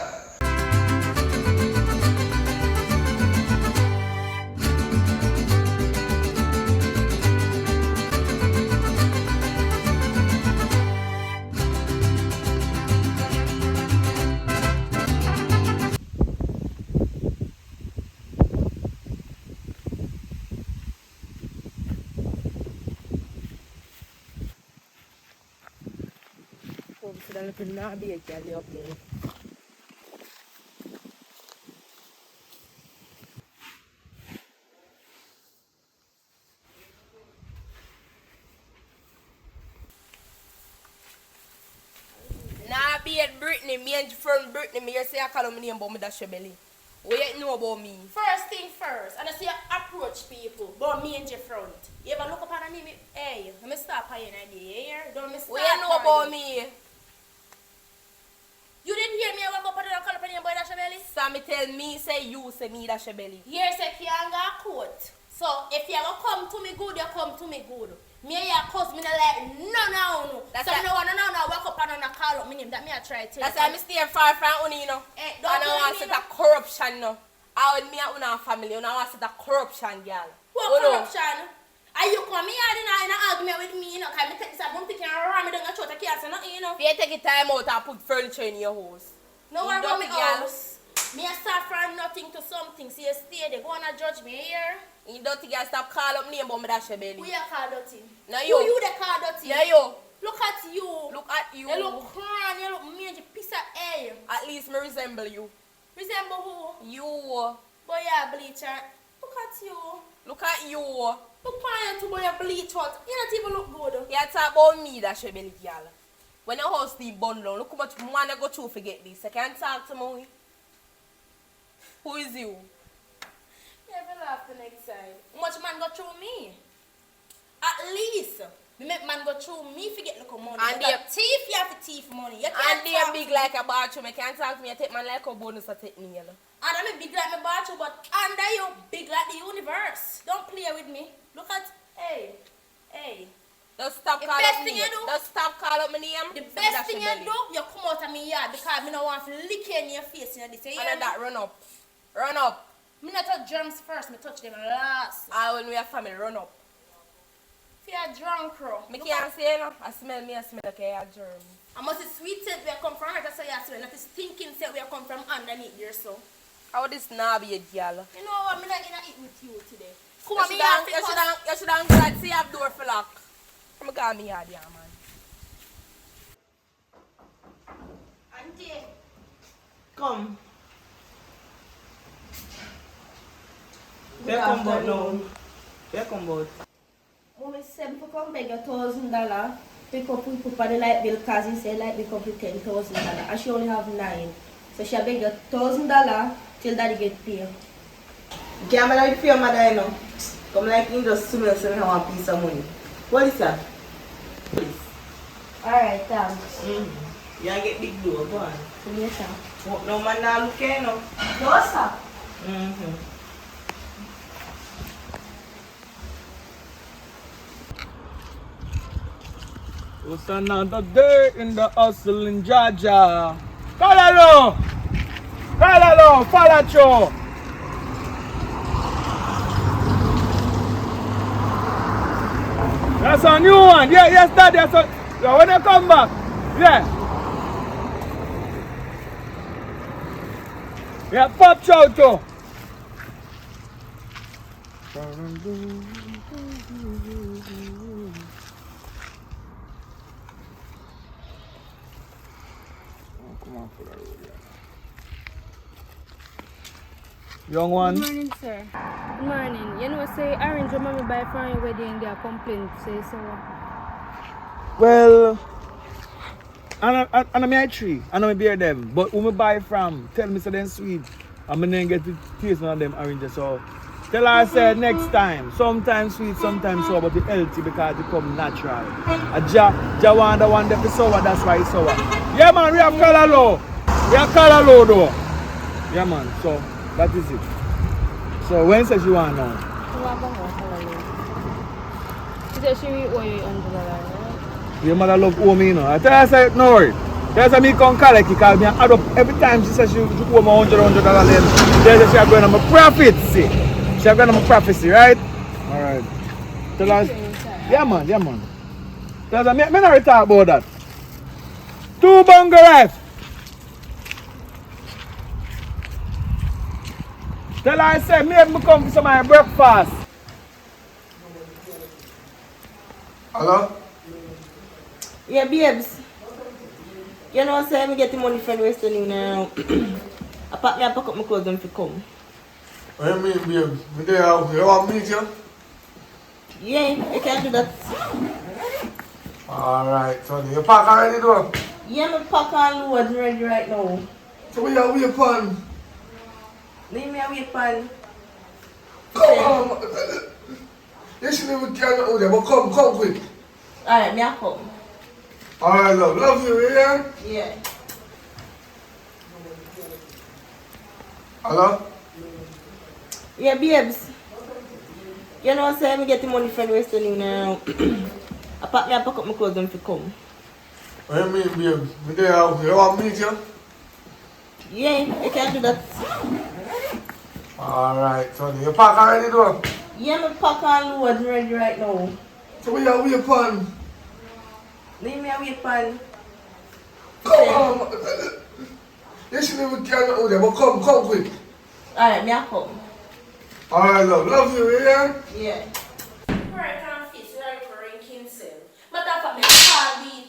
H: Nah, be at Brittany, me and friend Brittany, me you say I call my name about me dash your belly. What you know about me?
C: First thing first, and I see you approach people, but me and your front. You ever look up and name it, hey, let me stop paying an idea, don't me start.
H: What you know about me?
C: You didn't hear me, I walk up and call up on your boy dash your belly?
H: Sammy tell me, say you, say me dash your belly.
C: Here say can't go court. So if you ever come to me good, you come to me good. Me and your cousin, me not like no.
H: That's
C: so me no walk up and call up me name. That me I try to tell you.
H: That's why I stay far from you, you know.
C: Eh,
H: I don't want to set a corruption, no. I would me and una family, I want to set a corruption, girl.
C: What corruption? Are you come here in an argument with me, you know? Can me take this I'm thinking around me down a short a can't say nothing, you know?
H: If you take your time out and put furniture in your house.
C: No
H: You
C: one about me
H: dirty girl.
C: house. Me I start from nothing to something. See you stay there, go and judge me here.
H: You dirty girl, stop calling up name about me dash your belly.
C: Who you call dirty?
H: No,
C: Who
H: you.
C: you that call dirty?
H: No, you.
C: Look at you.
H: Look at you.
C: You look crying, you look mangy piece of air.
H: At least me resemble you.
C: Resemble who?
H: You.
C: Boy, yeah, bleacher. Look at you.
H: Look at you.
C: Look at you to boy, bleach out. You don't even look good.
H: You talk about me, dash your belly, girl. When your house the bundle, look how much money I go through to get this. I can't talk to me. Who is you?
C: You ever laugh the next side? Much man go through me? At least, me make man go through me to get little money.
H: And
C: But
H: they-
C: a thief, you have to thief money. You
H: And
C: can't
H: they
C: talk
H: big
C: to me.
H: like a bathroom. I can't talk to me. I take man like a bonus. I take me, you know.
C: And I'm big like my bathroom, but under you, big like the universe. Don't play with me. Look at, hey.
H: Just stop
C: The
H: calling
C: best
H: up
C: thing
H: me.
C: you do-
H: Just stop calling up my name.
C: The
H: So me
C: best
H: dash
C: thing
H: your
C: you
H: belly.
C: do, you come out of me yard because me don't want to lick you in your face. You know this. You hear
H: And then
C: me?
H: that run up. Run up.
C: Me not touch germs first, me touch them last.
H: I when we are family, run up.
C: If you're drunk, bro.
H: Me can't say no. I smell like I have germs.
C: I must say sweet scent where I come from, right? That's why you smell. Not stinking scent where I come from underneath there, so.
H: How this knobby girl?
C: You know what? I'm not gonna eat with you today. Come
H: You
C: on, me have to
H: you should have glad see have door for lock. I'm gonna me hard, yeah, man.
C: Auntie.
G: Come. Where come about now? Where come about?
H: Mommy said for come beg $1,000. Pick up we put on the light bill because he said light bill come with $10,000. And she only have 9. So she beg $1,000 till daddy get paid.
G: Can't be like your mother, you know. Come like in just to me so me have a piece of money. What is that?
H: Alright, thanks.
G: You get big door, go on.
H: Yes, sir.
G: No man now look at you know.
H: No, sir.
A: It's another day in the hustle in Georgia. Kalalo! Falacho! That's a new one. Yeah, yes, Daddy. Yeah, when you come back. Yeah. Yeah, pop chow too. Come on for that road, yeah. Young one.
I: Good morning, sir. Good morning. You know, say arrange your mommy buy for your wedding, their complaint, say so.
A: Well, I know me a tree, I know me bear them, but who me buy from, tell me so them sweet, and me then get to taste one of them oranges. So tell her I said next time, sometimes sweet, sometimes sour, but it's healthy because it come natural. Ja want the one that is sour, that's why it's sour. Yeah man, we have color low. We have color low though. Yeah man, so that is it. So when says you want now?
I: She said she will owe you $100, right?
A: Your mother love owe me, you know. I tell her, I say, no worry. Tell her, me come collect it, because me add up every time she says she owe me $100, then she say she going on my profit, see. She going on my prophecy, right? Alright. Tell her, yeah man. Tell her, me not talk about that. 2 bunga rice. Tell her I say, me come for some of my breakfast.
F: Hello?
G: Yeah, babes. You know, say me get the money from the Western Union now. I pack up my clothes and fi come.
F: What do you mean, babe? Me there, you want me to meet you?
G: Yeah, you can do that.
F: Alright, Sonny. You pack already though?
G: Yeah, me pack and load ready right now.
F: So we are wait on.
G: Leave me away pan.
F: Come on. You shouldn't even care out there, but come quick.
G: Alright, me a come.
F: Alright, love you, yeah?
G: Yeah.
F: Hello?
G: Yeah, babes. You know, say me get the money from the Western Union now. I pack up my clothes and fi come.
F: What do you mean, babe? Me there, you want me to meet you?
G: Yeah, you can do that.
F: Alright, Sonny. You pack already though?
G: Yeah, me pack and load ready right now.
F: So we are wait on.
G: Leave me away pan.
F: Come on. You shouldn't even care out there, but come quick.
G: Alright, me a come.
F: Alright, love you, yeah?
G: Yeah.
H: Right, can't face it, I'm for ranking cell. But that's what my car beat.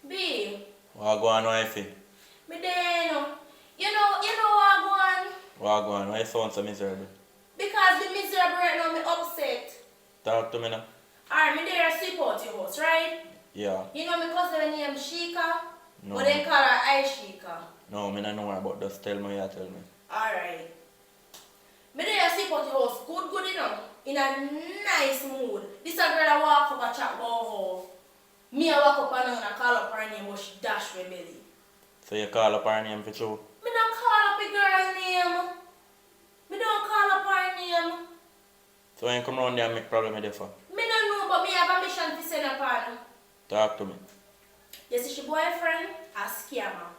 H: B,
K: What go on, wifey?
H: me there, you know what go on?
K: What go on? Why you sound so miserable?
H: Because the miserable right now, me upset.
K: Talk to me now.
H: Alright, me there sleep out your house, right?
K: Yeah.
H: You know me cousin named Shika?
K: No.
H: But they call her I Shika.
K: No, me not know about that. Just tell me, you tell me.
H: Alright. Me there sleep out your house, good, you know. In a nice mood. This a girl I walk up and chat about how me I walk up and I call up her name, but she dash my belly.
K: So you call up her name for true?
H: Me don't call up a girl name. Me don't call up her name.
K: So when you come round there and make problem with you for?
H: Me don't know, but me have a mission to send upon.
K: Talk to me.
H: You see, she boyfriend a scammer.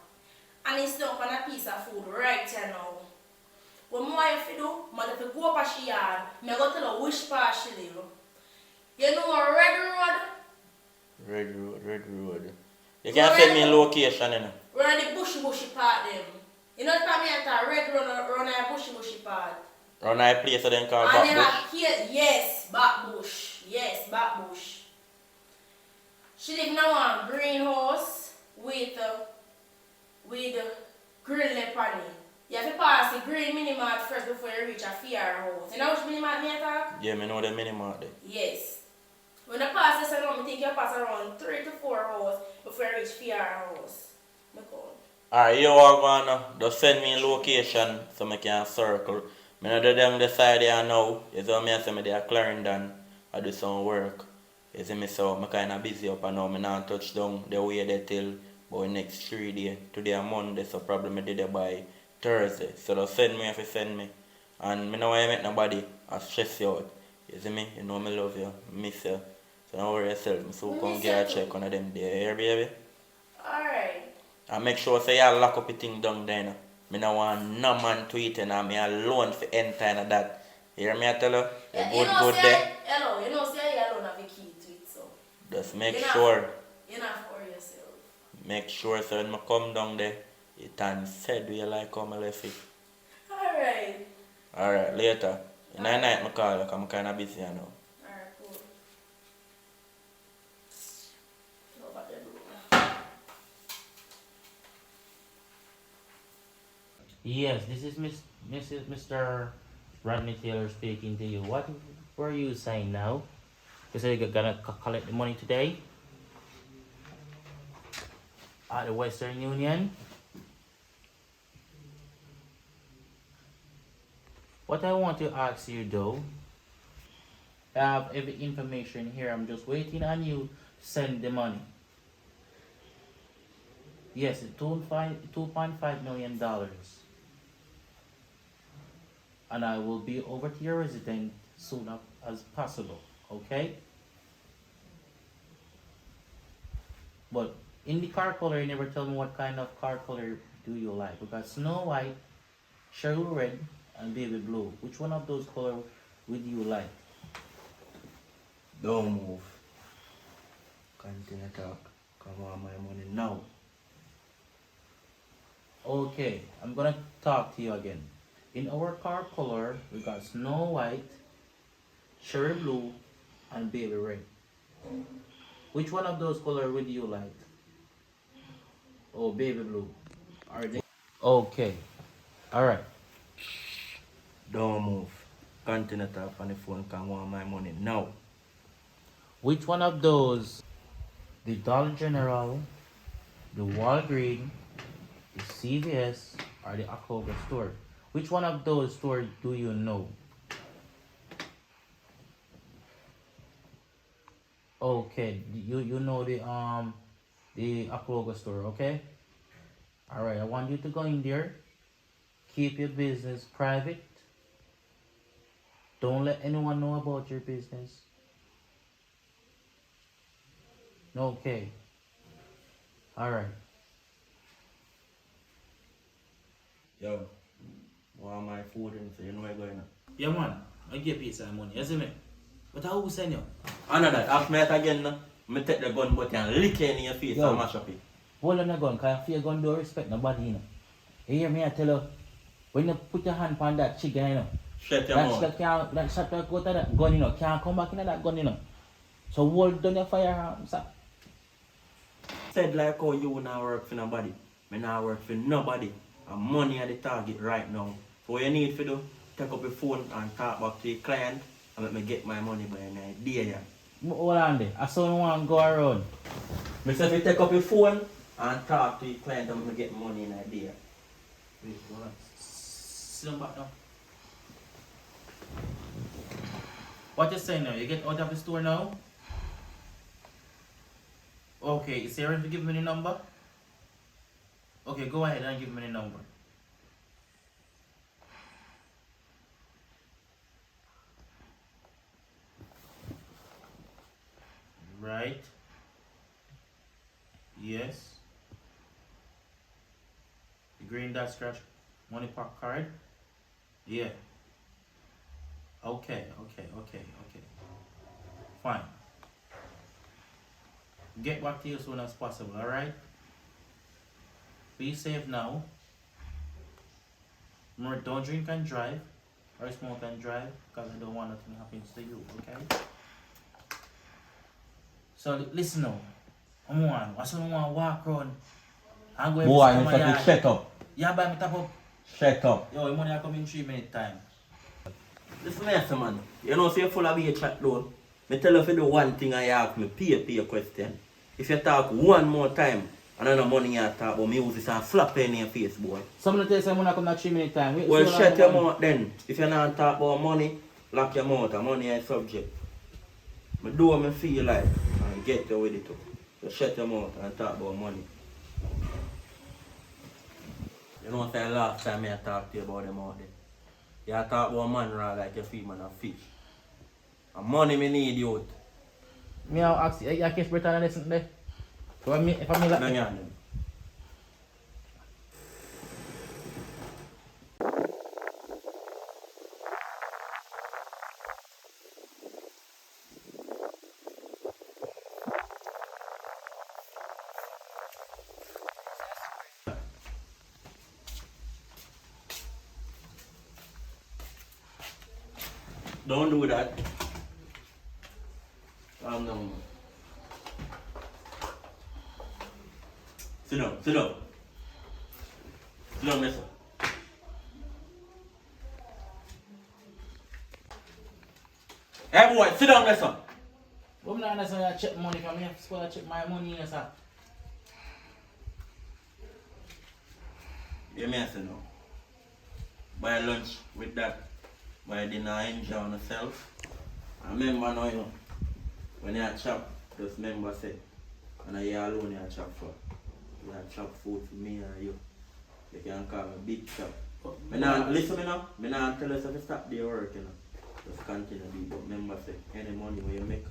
H: And he's stuck on a piece of food right here now. What more if you do, I have to go up to she yard. I go tell her which part she live. You know a red road?
K: Red road. You can send me a location, you know.
H: Run the bushy part them. You know what I mean? A red road run a bushy part.
K: Run a place so then call
H: And then
K: Backbush.
H: yes, backbush. Yes, backbush. She live now on greenhouse with grill lepony. You have to pass the green minimart first before you reach a fair house. You know which minimart me talk?
K: Yeah, me know the minimum there.
H: Yes. When you pass this around, I think you pass around 3 to 4 hours before you reach fair house. Me count.
K: Alright, you are going to just send me a location so I can circle. I know do them the side there now. You see me I say me there Clarendon. I do some work. You see me so I'm kinda busy up and now I not touch down the way they till about next 3 days. Today a Monday, so probably I did it by Thursday. So just send me if you send me. And I know I make nobody I stress you out. You see me? You know me love you, miss you. So don't worry yourself. So come get a check on them there, here, baby.
H: Alright.
K: And make sure say you lock up your thing down there. No. Me no want no man tweeting and me alone for enter and that. Hear me I tell you?
H: Yeah,
K: Good,
H: you know,
K: good
H: say
K: there.
H: hello, you know, say I alone have a key to it, so.
K: Just make
H: You're
K: sure.
H: You're not for yourself.
K: Make sure so when I come down there, it and said do you like how I left it.
H: Alright.
K: Alright, later. In the night I call you, I'm kinda busy now.
H: Alright, cool. Go back there, bro.
L: Yes, this is Mr. Rodney Taylor speaking to you. What were you saying now? You said you're gonna collect the money today at the Western Union. What I want to ask you though, I have every information here. I'm just waiting on you to send the money. Yes, $2.5 million. And I will be over to your residence soon as possible, okay? But in the car color, you never tell me what kind of car color do you like. We got Snow White, Cherry Red, and Baby Blue. Which one of those colors would you like?
K: Don't move. Continue talk. Come on, my money now.
L: Okay, I'm gonna talk to you again. In our car color, we got Snow White, Cherry Blue, and Baby Red. Which one of those colors would you like? Oh, Baby Blue. Are they? Okay. Alright.
K: Don't move. Continue talk on the phone. Come on, my money now.
L: Which one of those? The Dollar General, the Walgreens, the CVS, or the October store? Which one of those stores do you know? Okay, you know the October store, okay? Alright, I want you to go in there. Keep your business private. Don't let anyone know about your business. Okay. Alright.
K: Yo, want my food and so you know where going on.
L: Yeah man, I give you some money, you see me? But how send you?
K: I know that. Ask me that again now. Me take the gun but and lick it in your face and mash up it.
L: Hold on the gun, cause I feel gun don't respect nobody, you know. You hear me? I tell you, when you put your hand on that chicken, you know,
K: Shut your mouth.
L: that shot that go to that gun, you know, can't come back into that gun, you know. So hold down your firearm, sir.
K: Said like how you not work for nobody. Me not work for nobody. And money at the target right now. So what you need to do, take up your phone and talk back to your client and let me get my money by an idea. Yeah.
L: Hold on there. I saw no one go around.
K: Me say if you take up your phone and talk to your client and let me get money in idea.
L: Wait, hold on. Sit down back now. What you saying now? You get out of the store now? Okay, is there to give me the number? Okay, go ahead and give me the number. Right. Yes. The green dot scratch money park card. Yeah. Okay. Fine. Get back to you as soon as possible, alright? Be safe now. Remember, don't drink and drive or smoke and drive because I don't want nothing happens to you, okay? So listen now. I want to walk around and go
K: Boy,
L: and
K: you have to shut up.
L: Yeah, buy me top up.
K: Shut up.
L: Yo, the money I come in 3 minutes time.
K: Listen here, man. You know, so you're full of your chat loan. Me tell you if you do one thing I ask me, pay your question. If you talk one more time, and I know money you talk about, me use this and slap in your face, boy.
L: Someone tell you I'm gonna come at 3 minutes time. Wait,
K: Well, shut your mouth then. If you're not talk about money, lock your mouth, and money is subject. I do what I feel like, and get you with it too. So shut your mouth and talk about money. You know what I last time I talked to you about them out there? You talk about man rather like you feel man a fish. And money me need you.
L: Me I'll ask you, I catch better than this there. So if I like
K: Bang on them. Don't do that. Calm down. Sit down, sit down. Sit down, mister. Hey boy, sit down, mister.
L: I'm not necessarily check money from me. I'm supposed to check my money, yes, sir.
K: You may say no. Buy lunch with that. Buy dinner, enjoy on yourself. And remember now, you know, when you chop, just remember say, and you alone you chop for. You can chop food for me and you. You can call me Big Chop. Listen me now. Me not tell us to stop the work, you know. Just continue to be. But remember, say, any money when you make,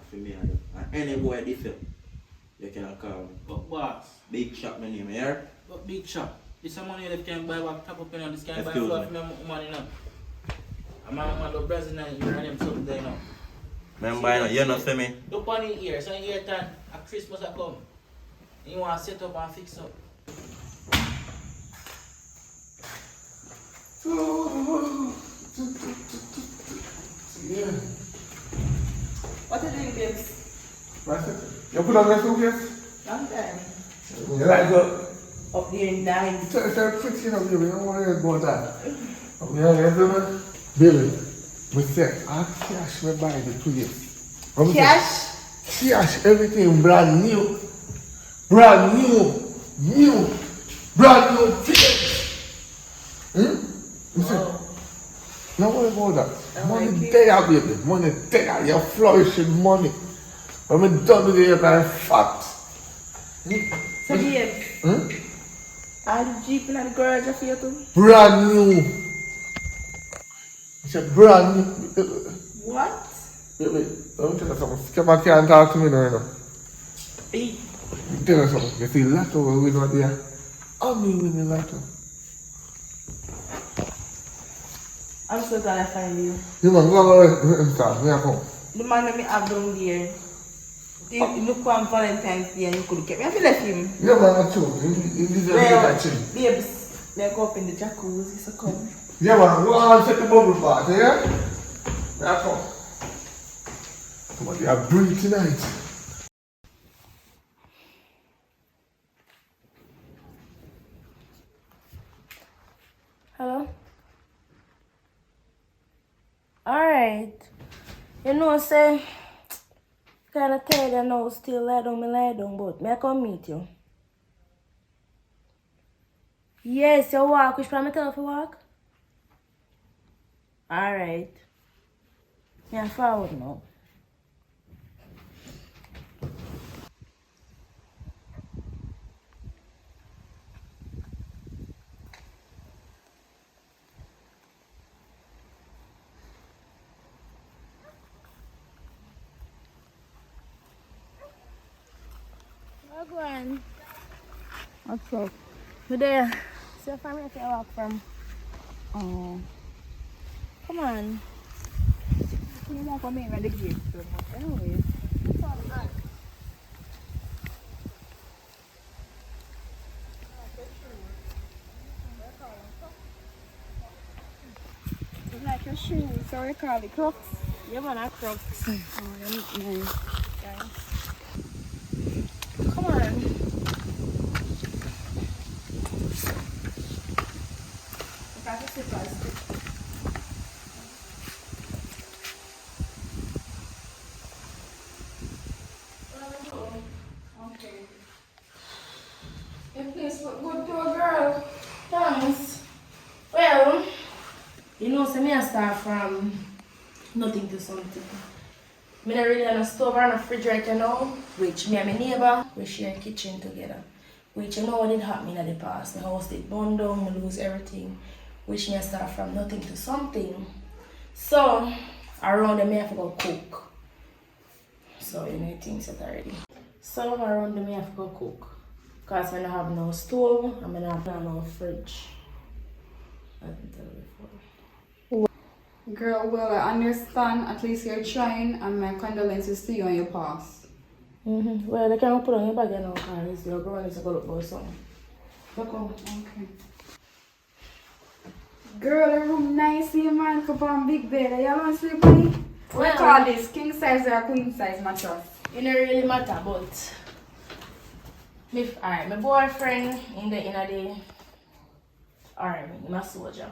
K: for me and you. And any boy different, you can call me.
L: But boss.
K: Big Chop my name, here.
L: But Big Shop. This is money that can buy back top up, you know. This can buy
K: Excuse
L: fluff
K: me.
L: money now. I'm a Brazilian and you're them something there now.
K: Remember, you know, see me?
L: Look on the ear, so in year time, at Christmas I come. You want to set up and fix up.
F: Yeah.
D: What are you doing, babes?
F: You put on your suitcase?
D: Long time.
F: You like go?
D: Up there nice.
F: It's a pretty, you know, baby. I don't want to go that. Yeah, you Billy, we said, cash me buy the place.
D: Cash?
F: Cash, everything brand new. Brand new. New. Brand new place. You said, now what about that? Money there, baby. Money there. You're flourishing money. When we done with it, you're going fat.
D: So, babe, all the Jeep in the garage are for you too?
F: Brand new. It's a brand new.
D: What?
F: Wait, let me tell you something. Skipper can't talk to me now, you know.
D: Hey.
F: Let me tell you something. You see, Lotto will win out there. How me winning Lotto?
D: I'm so glad I find you.
F: You man, go and start. Me a come.
D: The man that me have down there. You look on Valentine's Day and you could get me. I feel like him.
F: Yeah, man, that's true. You deserve to get that chill.
D: Babes, they go up in the jacuzzi, so come.
F: Yeah, man, go on and set the bubble party, yeah? Yeah, come. Somebody have breathe tonight.
C: Hello? Alright. You know, say, kind of tired and now still lie down, but may I come meet you? Yes, you walk. Which part me tell you to walk? Alright. Yeah, forward now. Go on.
D: What's up?
C: Good day. So far, me I walk from.
D: Oh.
C: Come on.
D: You want to make me the gate, but anyway.
C: Like your shoes.
D: Sorry, call it Crocs.
C: Yeah, man, I Crocs.
D: Oh, you look nice.
C: Yeah. Come on.
D: Got the slippers. Okay.
C: Your place look good to a girl. Thanks. Well, you know, so me I start from nothing to something. Me not really on a stove or on a refrigerator now, which me and my neighbor, we share a kitchen together. Which you know what did happen in the past. My house did burn down, I lose everything. Which me I start from nothing to something. So, around them I have to go cook. So, you know, things that already. So, around them I have to go cook. Because I don't have no stove and I don't have no fridge. I didn't tell you before.
D: Girl, well, I understand. At least you're trying, and my condolences to you on your past.
C: Well, they can't put on your bag now because your girl needs to go look for something. Look on.
D: Okay. Girl, the room nice here, man. Come on, big bed. You want to sleep with me? What
C: Well,
D: call this? King size or queen size mattress?
C: It don't really matter, but alright, my boyfriend in the army, I'm a soldier.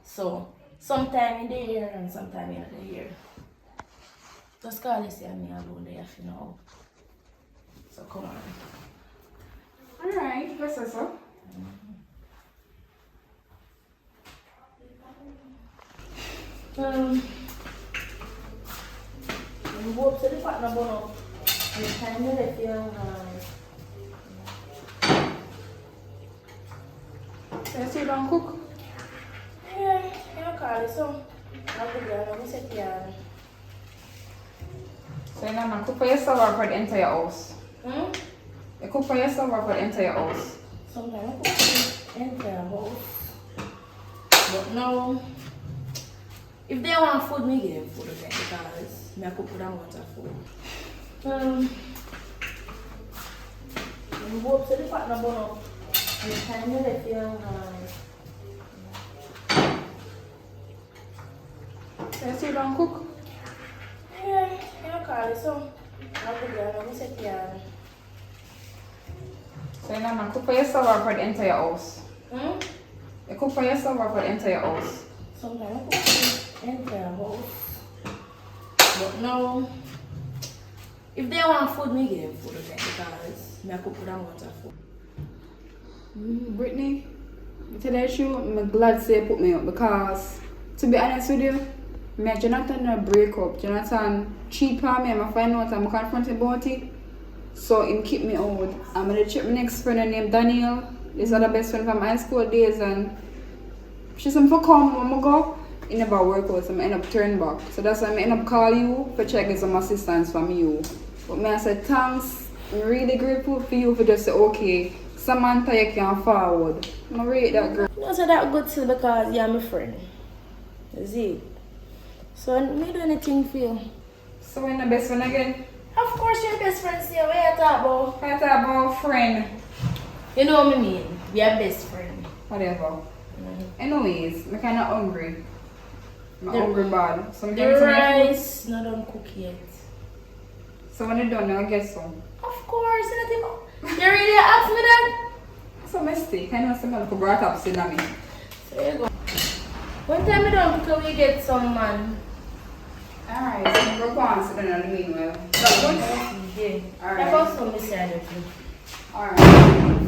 C: So sometime in the year and sometime in the year. Just call this and me alone there if you know. So come on.
D: Alright, what's this up?
C: We go up to the partner, but the time you left your
D: don't cook?
H: Yeah, you call it so. I'm going to set you.
D: So you don't cook for yourself or for the entire house?
H: Hmm?
D: You cook for yourself or for the entire house?
H: Sometimes I cook for the entire house. But no, if they want food, me give them food again because me I cook for them want of food. You go up to the partner bono. And the time you left you
D: So you don't cook?
H: yeah, you call it so. I'm going to set you.
D: So you don't cook for yourself or for the entire house?
H: Hmm?
D: You cook for yourself or for the entire house?
H: Sometimes I cook for the entire house. But no, if they want food, me give them food again because me I cook for them want of food.
D: Brittany, to tell you the truth, I'm glad say you put me up because, to be honest with you, me and Jonathan a break up. Jonathan cheat on me and I find out I'm confronted about it. So him keep me out. I'm gonna check my next friend named Daniel. This other best friend from high school days and she said for come when I go. It never work out, so I end up turning back. So that's why I end up call you for checking some assistance from you. But me I said thanks. I'm really grateful for you for just say okay. Samantha you can forward. I rate that girl.
H: No, so that good too because you're my friend. Is it? So me do anything for you.
D: So we're the best friend again?
H: Of course you're best friends here. What you talk about?
D: What you talk about friend?
H: You know what I mean? We are best friend.
D: Whatever. Anyways, I'm kinda hungry. I'm
H: The-
D: hungry bad. So I'm
H: The
D: getting some
H: rice not done cook yet.
D: So when you're done, I'll get some.
H: Of course, anything. You really ask me that?
D: It's a mistake. I know someone who brought up sin me.
H: So you go. One time you done because we get some man.
D: Alright, so we're going to sit down in the meanwhile. So good?
H: Yeah.
D: Alright.
H: That was some beside of you.
D: Alright.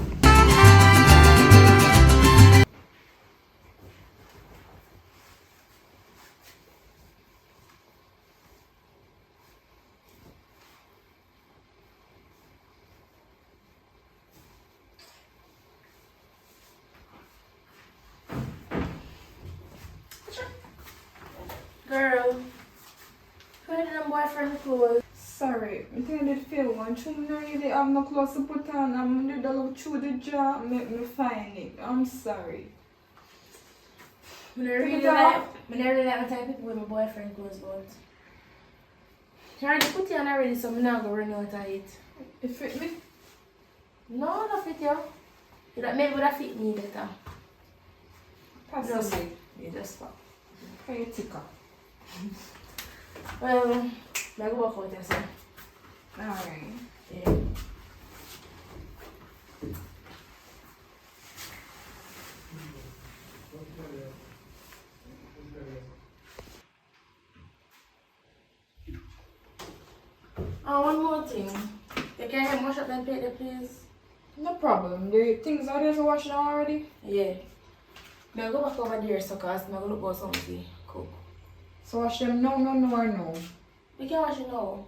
H: Girl, where did my boyfriend clothes?
D: Sorry, I think I did feel one. I don't really have no clothes to put on. I'm going to look through the jar and make me find it. I'm sorry.
H: I really like the type of people with my boyfriend clothes, but I already put it on already, so I'm not going to run out of it.
D: It fit me?
H: No, not fit you. Maybe that fit me better.
D: Possibly.
H: Yeah, just fuck.
D: How you ticker?
H: Well, I go work out yourself.
D: Alright.
H: Yeah. Oh, one more thing. You can help wash up that plate there, please?
D: No problem. The things are there to wash now already?
H: Yeah. I'll go back over there so cause I'm going to look for something cook.
D: So wash them no, or no?
H: We can wash it now.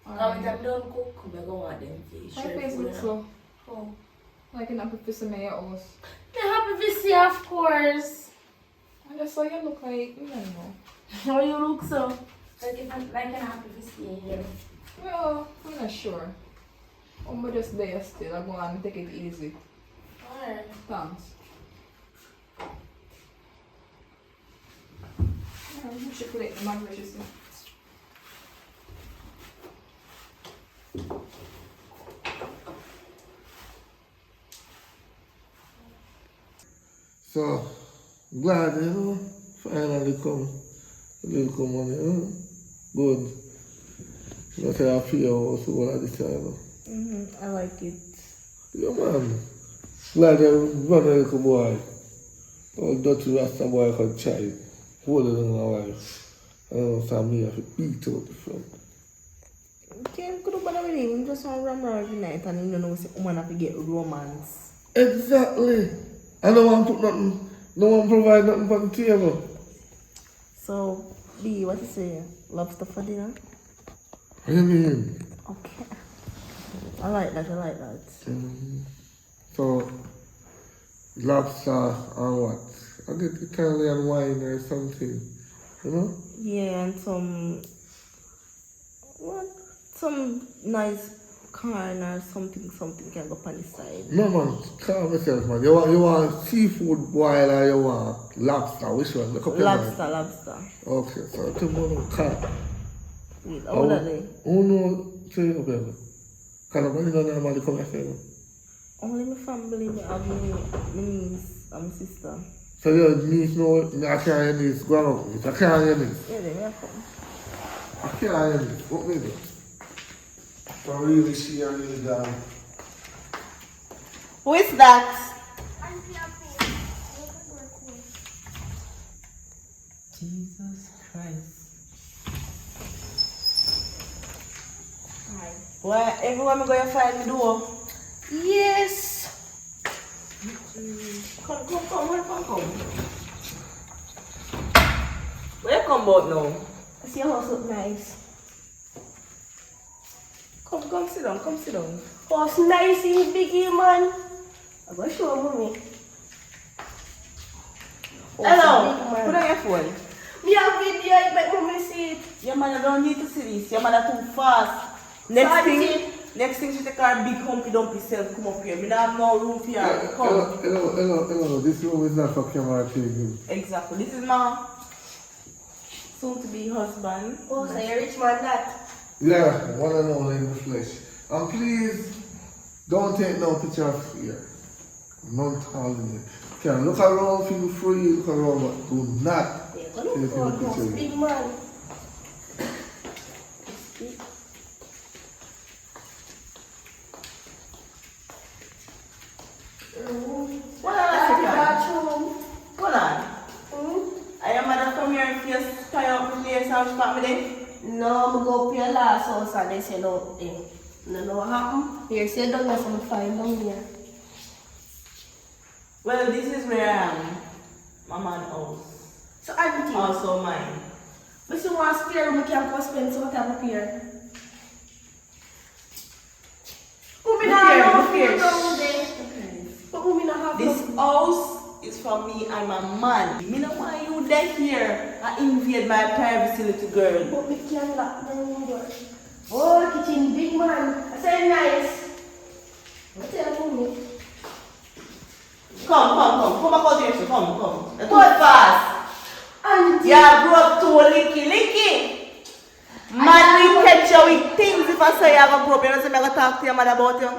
D: Alright.
H: When I'm done cook, I'm going to want them to
D: My
H: share
D: face
H: food
D: looks
H: now.
D: slow.
H: Oh.
D: Like an apple piece of my house.
H: I'm happy to see you, of course.
D: And that's why you look like, you don't know.
H: How you look so? Like if I'm like I'm happy to see you here.
D: Well, I'm not sure. I'm just there still. I'm going to take it easy.
H: Alright.
D: Thanks. You should collect the mattresses.
F: So, glad, you know, finally come. A little money, you know? Good. You know, say I feel also all of this time, you know?
G: I like it.
F: Yeah, man. Glad you run a little boy. All dirty Rasta boy could try. Hold it on my wife. I don't know, so me have to beat out the front.
G: Can't go to bother with him. Just want to run around every night and you know, say, woman have to get romance.
F: Exactly. I don't want to put nothing, no one provide nothing for the table.
G: So, B, what you say? Lobster for dinner?
F: What do you mean?
G: Okay. I like that, I like that.
F: So, lobster and what? I get Italian wine or something, you know?
G: Yeah, and some nice corn or something can go on the side.
F: No man, calm yourself man. You want seafood boil or you want lobster? Which one? Look up your mind.
G: Lobster.
F: Okay, so tomorrow cat.
G: Wait, how that day?
F: Oh no, say up here. Can I normally come here?
G: Only my family, me have my niece and my sister.
F: So your niece know I can't hear niece go on. I can't hear niece.
G: Yeah, they may come.
F: I can't hear niece. What me do? So really she and really down.
G: Who is that? Jesus Christ. Why everyone me go you find me door?
H: Yes.
G: Come. Where you come about now?
H: I see your house look nice.
G: Come sit down.
H: House nice in biggie, man. I'm gonna show mommy.
G: Hello. Put on your phone.
H: Me have video, I make mommy see it.
G: Your mother don't need to see this. Your mother too fast. Next thing she take her big humpy dumpy self come up here. We don't have no room for her. Come.
F: Hello. This room is not for camera taking.
G: Exactly. This is my soon to be husband.
H: Oh, so you're rich man that.
F: Yeah, one and only in the flesh. And please, don't take no picture of here. None calling it. Can look around, feel free, look around, but do not take any picture here.
H: Big man.
G: Hold on. I am mother come here and just tie up the place and spot me there.
H: No, I'm go up your last house and they say no. No know what happened. Here, say don't let some find down here.
G: Well, this is where I am. My man's house.
H: So auntie.
G: Also mine.
H: But you want to spare room, you can go spend some time up here.
G: This house is for me and my man. Me no want you there here and invade my privacy, little girl.
H: But we can lock the door. Oh, kitchen big man. I say nice. What tell me?
G: Come back out here, so come. Too fast.
H: Auntie.
G: Yeah, grew up too licky. Man, we catch you with things if I say you have a problem. You know, so I'm going to talk to your mother about you.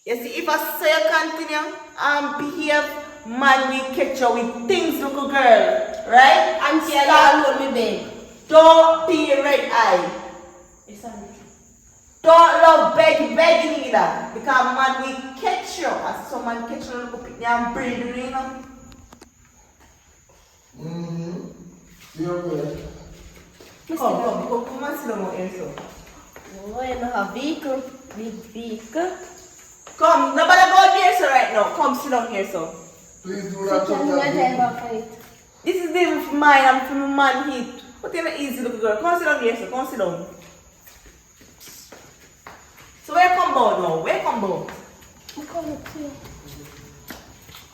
G: You see, if I say you continue and behave, man, we catch you with things, little girl. Right?
H: Auntie, I alone me beg.
G: Don't be a red eye.
H: Yes, auntie.
G: Don't love begging either. Because man, we catch you. As some man catch you, look up and breathe, you know.
F: You're good.
G: Come and sit down here, so.
H: Oh, you know a vehicle. Big vehicle.
G: Come, nobody go there, so right now. Come sit down here, so.
F: Please do not touch that.
G: This is even for mine, I'm for my man heat. But you're not easy, little girl. Come sit down here, so. Come sit down. So where come down now? Where come down?
H: I'm coming up here.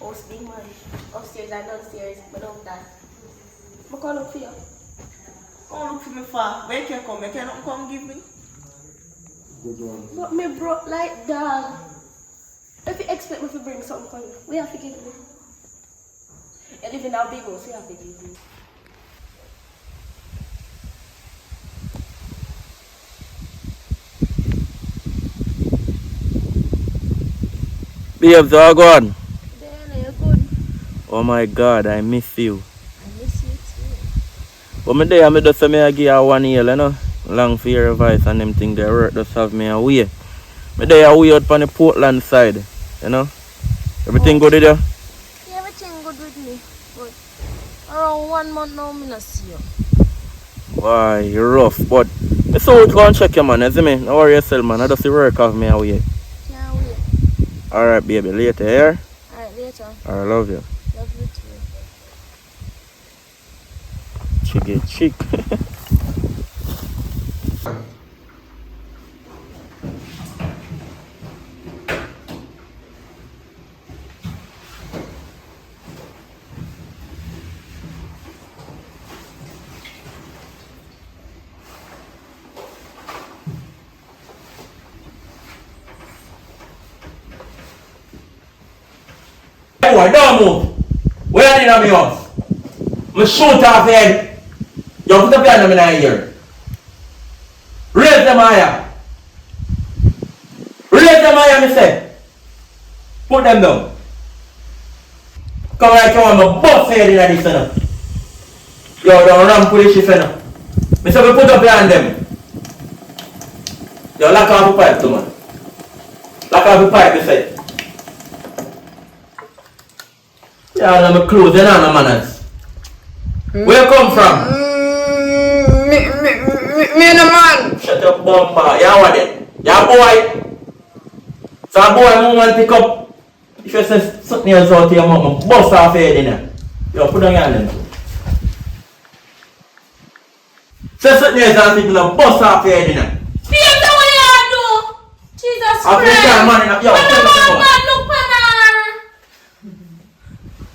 H: House big man. Upstairs and downstairs, but don't that. I'm coming up here.
G: Come look for me far. Where can you come? You cannot come give me?
F: Good one.
H: But me broke like dog. If you expect me to bring something for you, we have to give me. You live in our big house, we have to give me.
K: Babes, all gone.
H: Then you're good.
K: Oh my God, I miss you.
H: I miss you too.
K: But me there, I just say me I give her 1 year, you know. Long for your advice and them thing they work just have me away. Me there away out on the Portland side, you know. Everything good with you?
I: Yeah, everything good with me. But around 1 month now, I not see you.
K: Why, you're rough, but I saw you go and check you, man, you see me? Don't worry yourself, man. I just see work off me away.
I: Can't wait.
K: Alright, baby, later, yeah?
I: Alright, later.
K: I love you.
I: Love you too.
K: Chick. Boy, don't move. Where are you in my house? I'm shoot off head. You put up your hand in my ear. Raise them higher. Raise them higher, me say. Put them down. Come like you want my bust head in this, Yo, don't run for this shit, Me say we put up your hand them. Yo, lock off the pipe, too, man. Lock off the pipe, me say. Yeah, I'm a clothes, you know, no manners. Where you come from?
D: Me and a man.
K: Shut up, bumper. You what then? You a boy. So a boy, I want to pick up. If you say something else out here, I'm going to bust off your head in there. Yo, put down your hand then. Say something else and people will bust off your head in there.
H: Peter, what you do? Jesus Christ.
K: I think that man in there. Yo,
H: Look at her.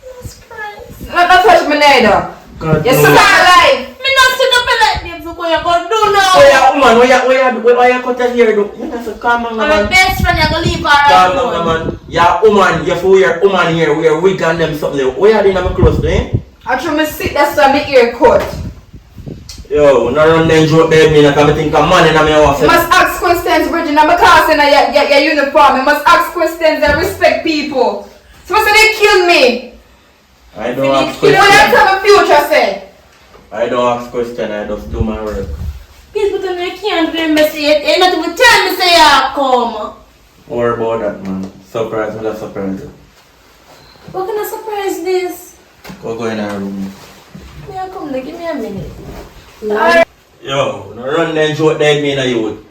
H: Jesus Christ.
D: Not touch me neither. You're still alive.
H: Me not sit up like this. What you gonna do now?
K: Oh yeah, woman, why you cut your hair do? You know, so calm down,
H: My
K: man.
H: best friend, you're gonna leave her
K: Calm
H: alone.
K: down, man. Yeah, woman, you for wear woman here, wear wig and them something. Where are they in my clothes, eh?
D: Actually, me sit that's why my ear cut.
K: Yo, no run then joke there, me, like I think a man in my house.
D: You must ask questions, Bridget, because in your uniform. You must ask questions and respect people. So say they kill me.
K: I don't ask
D: You know what
K: questions.
D: my future say?
K: I don't ask questions, I just do my work.
H: People tell me I can't do me say it. Ain't not even tell me say I come.
K: Worry about that, man. Surprise me, that's surprise.
H: What kind of surprise this?
K: Go in our room.
H: May I come there? Give me a minute.
K: Yo, no run then joke there, me and you.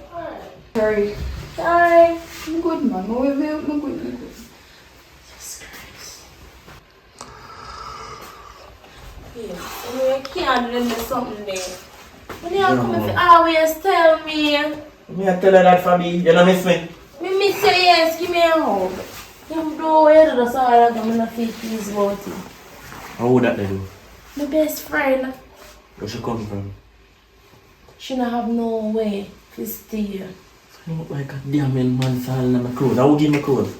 D: Sorry.
H: Sorry.
D: I'm good, man. I'm good.
H: Yeah, I can't do something there. When you come if you always tell me.
K: Me I tell her that for me, you know miss me?
H: Me miss say yes, give me a hug. You know you do so I I'm gonna feel pleased about it.
K: How would that they do?
H: My best friend,
K: Where she come from?
H: she don't have no way to stay.
K: You look like a damn man falling in my clothes. I will give my clothes.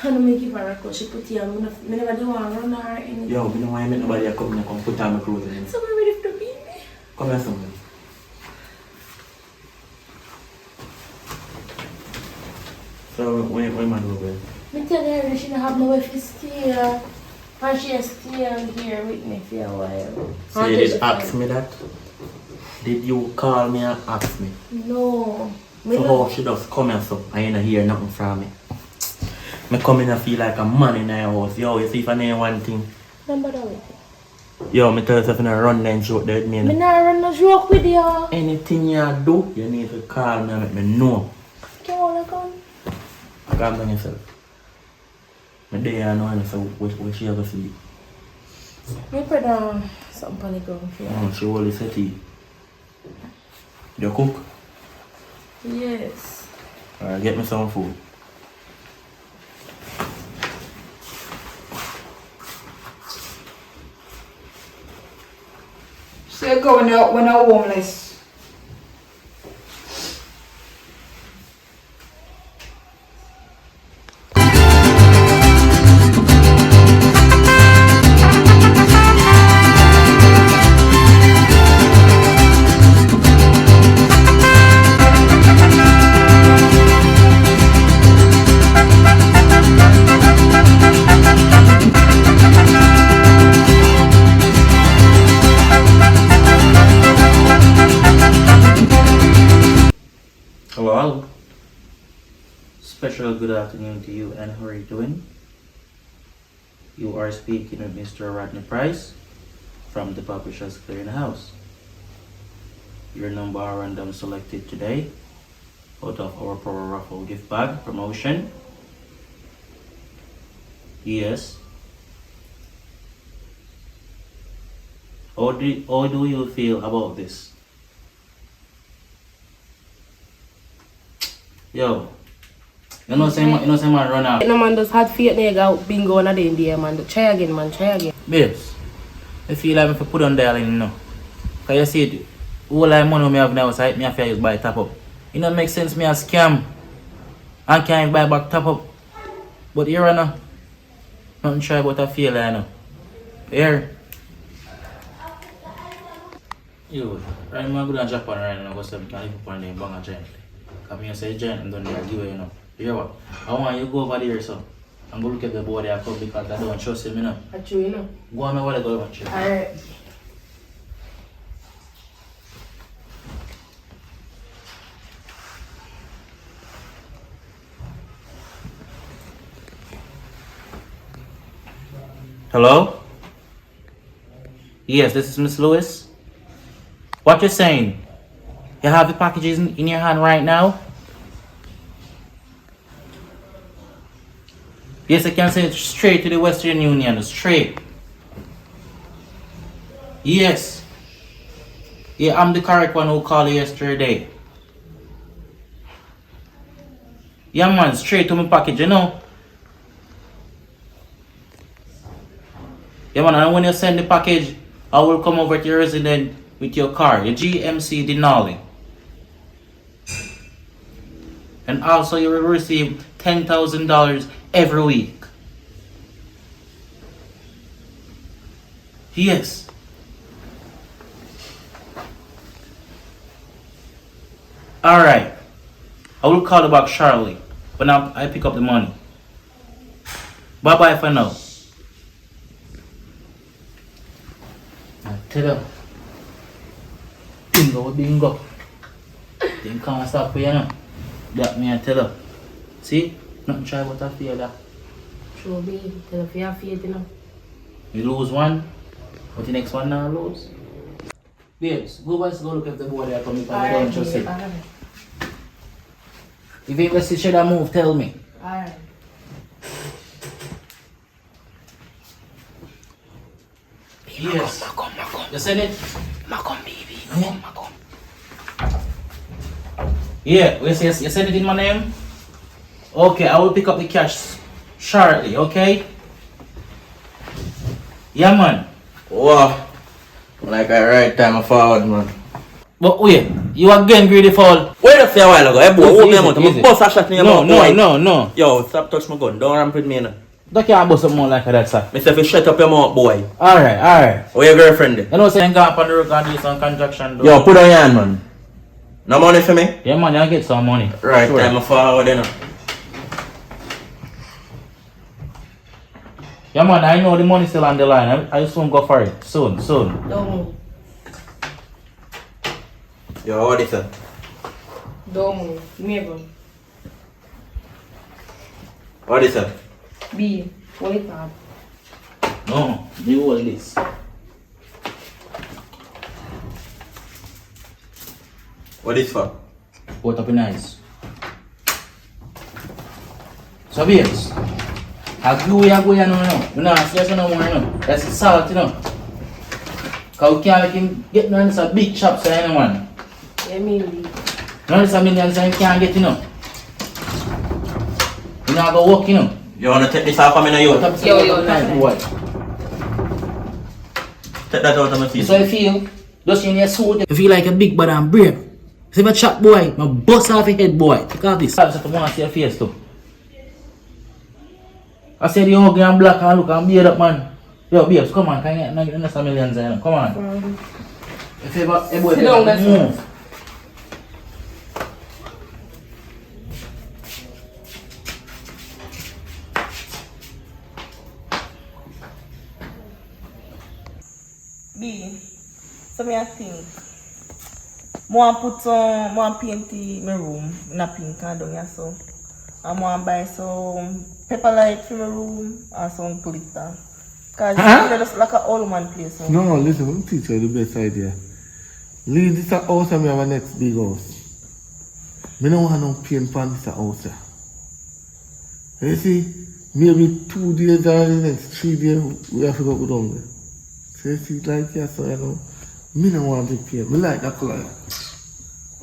H: I don't make give her a clothes. She put here. I never do want to run her anything.
K: Yo, me don't want to make nobody come here and put on my clothes again.
H: So we're ready to be me.
K: Come here, somebody. So, where man over there?
H: Me tell her she don't have no way to stay. And she stay here with me for a while.
K: So you did ask me that? Did you call me and ask me?
H: No.
K: So how she just come here so I ain't hear nothing from me? Me come in and feel like a man in your house. Yo, you see if I know one thing.
H: Remember that way.
K: Yo, me tell yourself in a run then joke there with me.
H: Me not run no joke with you.
K: Anything you do, you need to call me and let me know.
H: Can you come?
K: Calm down yourself. Me there I know and so where she ever sleep.
H: Me put down something on the ground for you.
K: She only said tea. You cook?
H: Yes.
K: Alright, get me some food.
D: Still going out when I'm homeless.
L: Hello. Special good afternoon to you, and how are you doing? You are speaking with Mr. Rodney Price from the Publishers Clearinghouse. Your number are random selected today out of our Power Raffle gift bag promotion. Yes. How do you feel about this? Yo, you know say man run out.
H: No man just had faith nigga bingo on a day in there man. Try again man, try again.
L: Babes, I feel like if I put on dialing, you know. Cause you see it, all the money me have now, so me have to use buy top up. It don't make sense me a scam and can't buy back top up. But here I know, Nothing try but a fail, I know. Here. Yo, right now I'm going to Japan right now. Because I'm going to live up on the bang a giant. Because I say giant and done there, give it, you know. You hear what? I want you to go over there, so. I'm going to look at the boy there come because I don't trust him, you know.
H: I true, you know.
L: Go on over there, go over there.
H: Alright.
L: Hello? Yes, this is Miss Lewis. What you saying? You have the packages in your hand right now? Yes, I can send it straight to the Western Union, straight. Yes. Yeah, I'm the correct one who called you yesterday. Yeah, man, straight to my package, you know. Yeah, man, and when you send the package, I will come over to your residence with your car, your GMC Denali. And also you will receive $10,000 every week. Yes. Alright. I will call you back shortly. But now I pick up the money. Bye bye for now. Tell her. Bingo, bingo. They can't stop for you now. That me I tell her. See? Nothing try but I feel that.
H: True, baby. Tell her if you have faith, you know.
L: You lose one, but the next one now lose. Babes, go back go look at the board there coming from the don't trust it.
H: Alright.
L: If you invest should I move, tell me.
H: Alright.
L: Yes. You send it?
H: Macom, baby. Macom.
L: Yeah, you send it in my name? Okay, I will pick up the cash shortly, okay? Yeah, man.
K: Wow. Like I right time forward, man.
L: But wait, you again greedy fool.
K: Wait a few while ago, hey boy, open your mouth. I'm bust a shot in your mouth.
L: No.
K: Yo, stop touch my gun. Don't ramp with me now.
L: Don't can't bust up more like that, sir.
K: Mister, if you shut up your mouth, boy.
L: Alright.
K: Where your girlfriend is?
L: You know, saying go up on the road and do some contraction.
K: Yo, put on your hand, man. No money for me?
L: Yeah, man, you get some money.
K: Right,
L: Sure.
K: time forward, you know.
L: Yeah, man, I know the money still on the line. I soon go for it. Soon.
H: Don't move.
K: Yo, what is it?
H: Don't move. Never.
K: What is it?
H: B. Wait up.
L: No, you hold this.
K: What is for?
L: Put up in eyes. So, babes, I glue you go here now. We not stress no more, you know. That's salt, you know. Because we can't make him get none of this big chops, you know, man.
H: Yeah, me.
L: None of this millions you can't get, you know. You know, I go walk, you know.
K: You wanna take this off of me now, you?
H: Yo,
K: Take that out of my face.
L: So I feel, just in your suit, you feel like a big bad and brave. See my chat boy, my bust off your head boy. Take off this. I just want to see your face too. I said you ugly and black and look and beard up man. Yo babes, come on, can you get some millions there? Come on. If you ever, hey boy,
H: sit down,
L: move.
G: B, so me I think more put some more paint in my room in a pink and down here so. I'm gonna buy some pepper light for my room and some glitter. Cause it's just like an old man place. So.
F: No, listen, let me teach you the best idea. Leave this house and we have a next big house. I don't want no paint pan this house. You see, maybe 2 days or the next 3 days we have to go down there. So you see, like yeah, so you know, I don't want to paint. I like that color.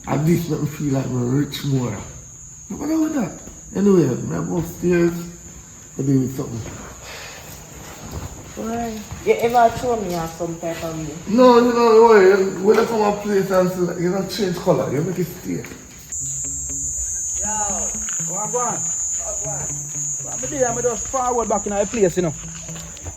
F: At least make me feel like I'm rich more. What about that? Anyway, I go upstairs and do something.
G: Why? You ever show me some type of way?
F: No, you know, worry. When I come a place and select, you don't change color, you make it stay.
M: Yo, go on.
E: I'm just forward back in our place, you know.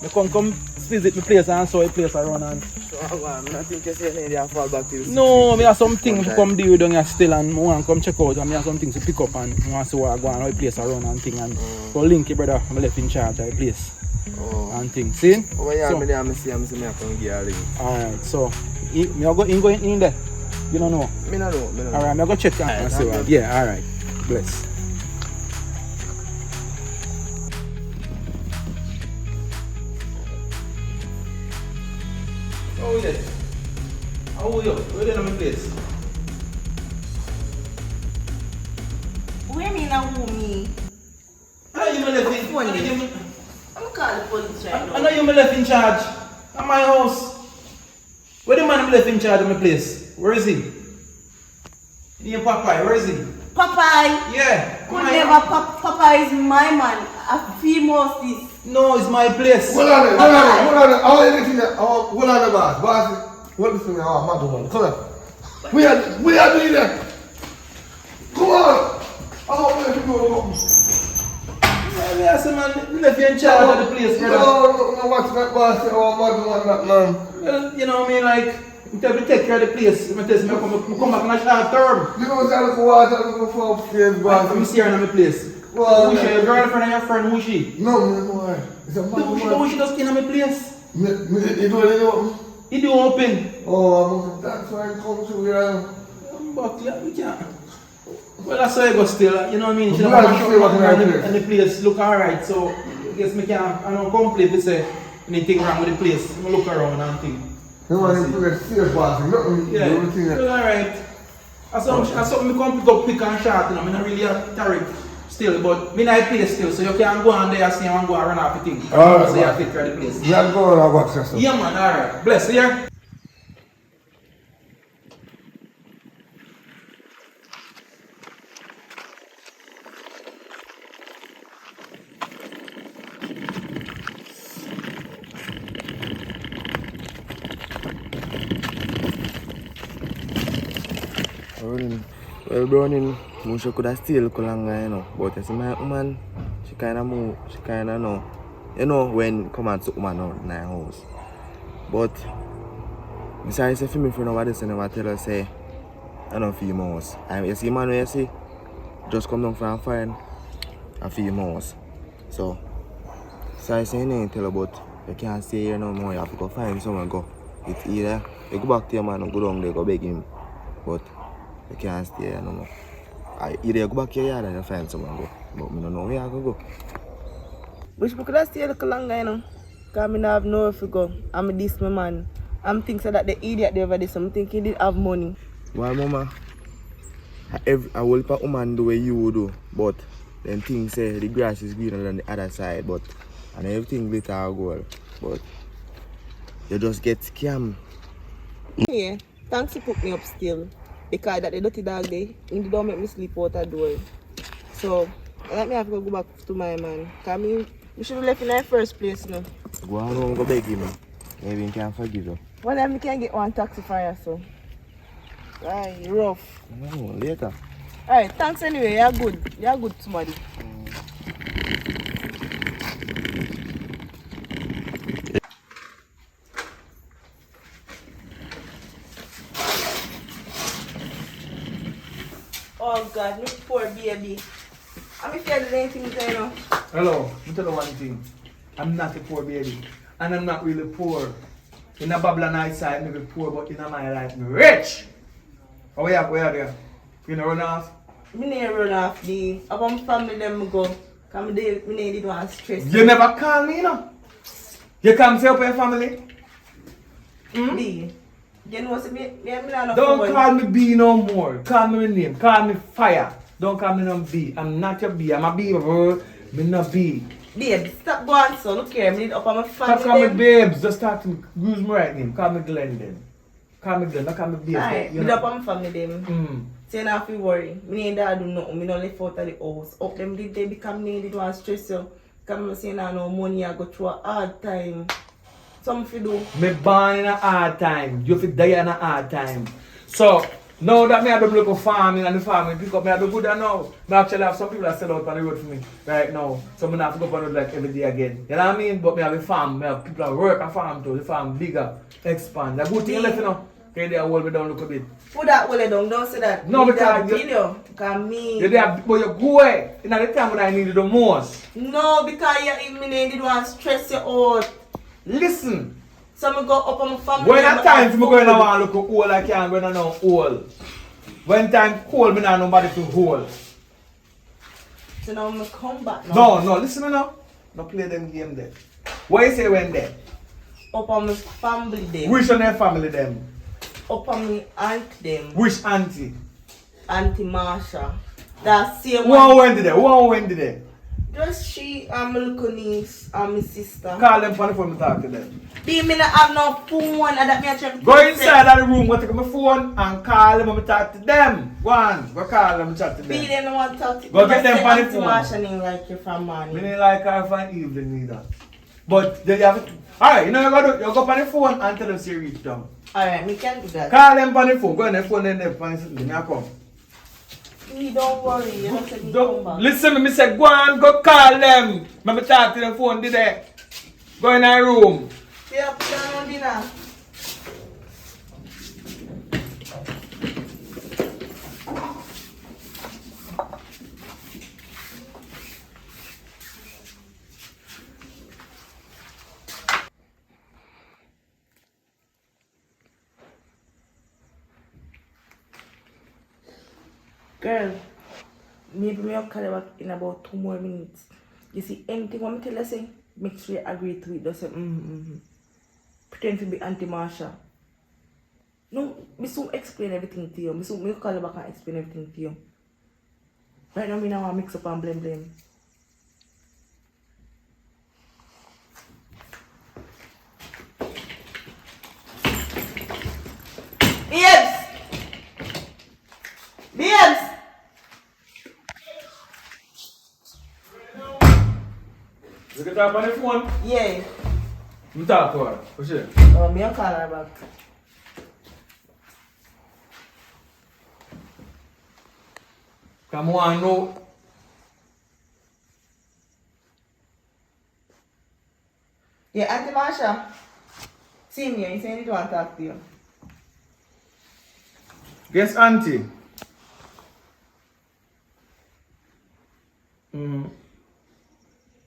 E: I come visit my place and saw a place around and...
G: So, I think you say you need to fall back to the
E: No, I have some things to come deal down here still and I want to come check out and I have some things to pick up and I want to see what I go on how the place around and thing and so link your brother, I'm left in charge of the place and thing. See?
G: Oh yeah, so, I see I come get a link.
E: Alright, so me go in there. You don't know?
G: Me no know.
E: Alright, I'm going to check and see what. Yeah, alright. Bless. How are you? How are you? Where are you in my place?
G: Where me now me?
E: How you left in?
G: I'm calling the police right now.
E: I know you left in charge of my house. Where the man left in charge of my place? Where is he? In Popeye, where is he?
H: Popeye?
E: Yeah.
H: Could never, Popeye is my man. I feel most this.
E: No, it's my place.
F: Hold on, hold on, boss. What is it? Oh, my God. Come on. We are doing that. Come on. I want to go.
E: Yeah, so man, left you in charge of the place, brother.
F: No, what's that, boss? Oh, my man.
E: Well, you know what I mean, like, until we take care of the place, I come back in a short term.
F: You know what's that water, I look for upstairs, boss.
E: I'm here in my place.
F: Well,
E: who's she? Your girlfriend and your friend, who's she?
F: No. It's a
E: Who she just in my place?
F: You do open?
E: You do open?
F: Oh, that's why I come to here.
E: But yeah, we can't. Well, that's how I go still, you know what I mean? She
F: Well,
E: don't
F: see what I do.
E: and the place look alright, so I guess I don't complain if you say anything wrong with the place. I look around and think.
F: You want to play safe, boss.
E: Yeah, it's alright. I saw me come pick and shot, you know, I'm not really a tariff still, but I'm not place still, so you can't go on there and say I'm going to run off the thing.
F: Alright,
E: so you have to take care of the place.
F: You have to go on about yourself.
E: Yeah, man, alright. Bless you. Yeah?
G: Well, Browning, Musha could have still Kolanga, you know. But as my woman, she kind of know, you know, when come and took man out in her house. But, besides, if me friend over this, I never tell her, say, I don't feel mouse. You see, man, when you see, just come down from find a few mouse. So I say, you ain't tell her, but you can't stay here no more. You have to go find someone, go. It's either you go back to your man and go down there, go beg him. But you can't stay here no more. Either you go back to your yard and you find someone go. But I don't know where I can go. Wish we could have stayed a little longer, you know. Because I don't have nowhere to go. I'm this my man. I'm thinking that the idiot they over this, I'm thinking he did have money. Well, Mama, I will put a woman the way you do, but then things say the grass is greener than the other side, but and everything glitter or gold. But you just get scammed. Yeah, thanks for putting me up still. Because that the dirty dog day, he don't make me sleep out the door. So, let me have to go back to my man. Because we should have left in the first place, you know. Go on home, go beg him. Maybe he can forgive you. Well, then we can get one taxi for you, so. Right, rough. No, later. Alright, thanks anyway. You're good. You're good, somebody. Oh God, me poor baby. I'm afraid of anything there, you know.
E: Hello, let me tell you one thing. I'm not a poor baby. And I'm not really poor. In a Babylon side, maybe poor, but in my life, me rich. Oh, where are there? You know run off?
G: Me never run off, D. Upon family, them go. Because me need to want stress.
E: You never call me, you know? You come say up your family?
G: D. You know what me not
E: Don't call me B no more. Call me my name. Call me Fire. Don't call me no B. I'm not your B. I'm a B, bro. Me not B.
G: Babe, stop going so. Look here, me need up on my family.
E: Stop call me babes. Just start to use my right name. Call me Glenn then. Call me Glenn, not call me babes.
G: Alright, me up on my family them. So you don't have to worry. Me need to do nothing. Me don't live out of the house. Up them did they become needed to stress you. Because I'm saying I no money I go through a hard time. Something to do.
E: Me born in a hard time. You fi die in a hard time. So, Now that me have to look at farming and the farming pick up, me have to go there now. Me actually have some people that sell out on the road for me right now. So me not have to go up on the road like every day again. You know what I mean? But me have a farm, me have people that work a farm too. The farm bigger, expand. The good thing left, you know. Okay, they hold me down look a bit.
G: Put that hold it down, don't say that.
E: No,
G: Me
E: because
G: that video. Because me.
E: You're there, but you go away. In the time when I need you the most.
G: No, because you didn't want to stress you out.
E: Listen.
G: So I go up on my family.
E: When a time for me going to want to look old, I can't go now old. When time cold, me not nobody to hold.
G: So now I'm come back now.
E: No, listen now. No play them game there. What you say when there?
G: Up on my family them.
E: Which on their family them?
G: Up on my aunt them.
E: Which auntie?
G: Auntie Marsha. That same
E: Who went there? Who went there?
G: Just she and my little niece and my sister.
E: Call them on the phone and talk to them.
G: Be me not have no phone and that me actually
E: go inside of the room, go take my phone and call them and talk to them. Go on, go call them and chat to them.
G: Be them no want to talk to
E: go get them on the phone.
G: Marsha didn't like you from morning.
E: Me didn't like her from evening neither. But they have to. Alright, you know you go on the phone and tell them to reach down.
G: Alright, me can do that.
E: Call them on the phone, go on the phone and then find something. I come.
G: Me don't worry, you don't say me come back.
E: Listen, me say go on, go call them. Me talk to the phone today. Go in our room.
G: Yeah, put down on dinner. Girl, maybe I'll call you back in about 2 more minutes. You see, anything what I tell you say, make sure you agree to it. Just say, pretend to be Auntie Marsha. No, me soon explain everything to you. Me call you back and explain everything to you. Right now, me now want to mix up and blame. Babes!
E: You can talk on the phone?
G: Yeah.
E: You talk to her. What's it?
G: Oh, me I'll call her back.
E: Come on, no.
G: Yeah, Auntie Marsha. See me, you say you want to talk to you.
E: Yes, auntie.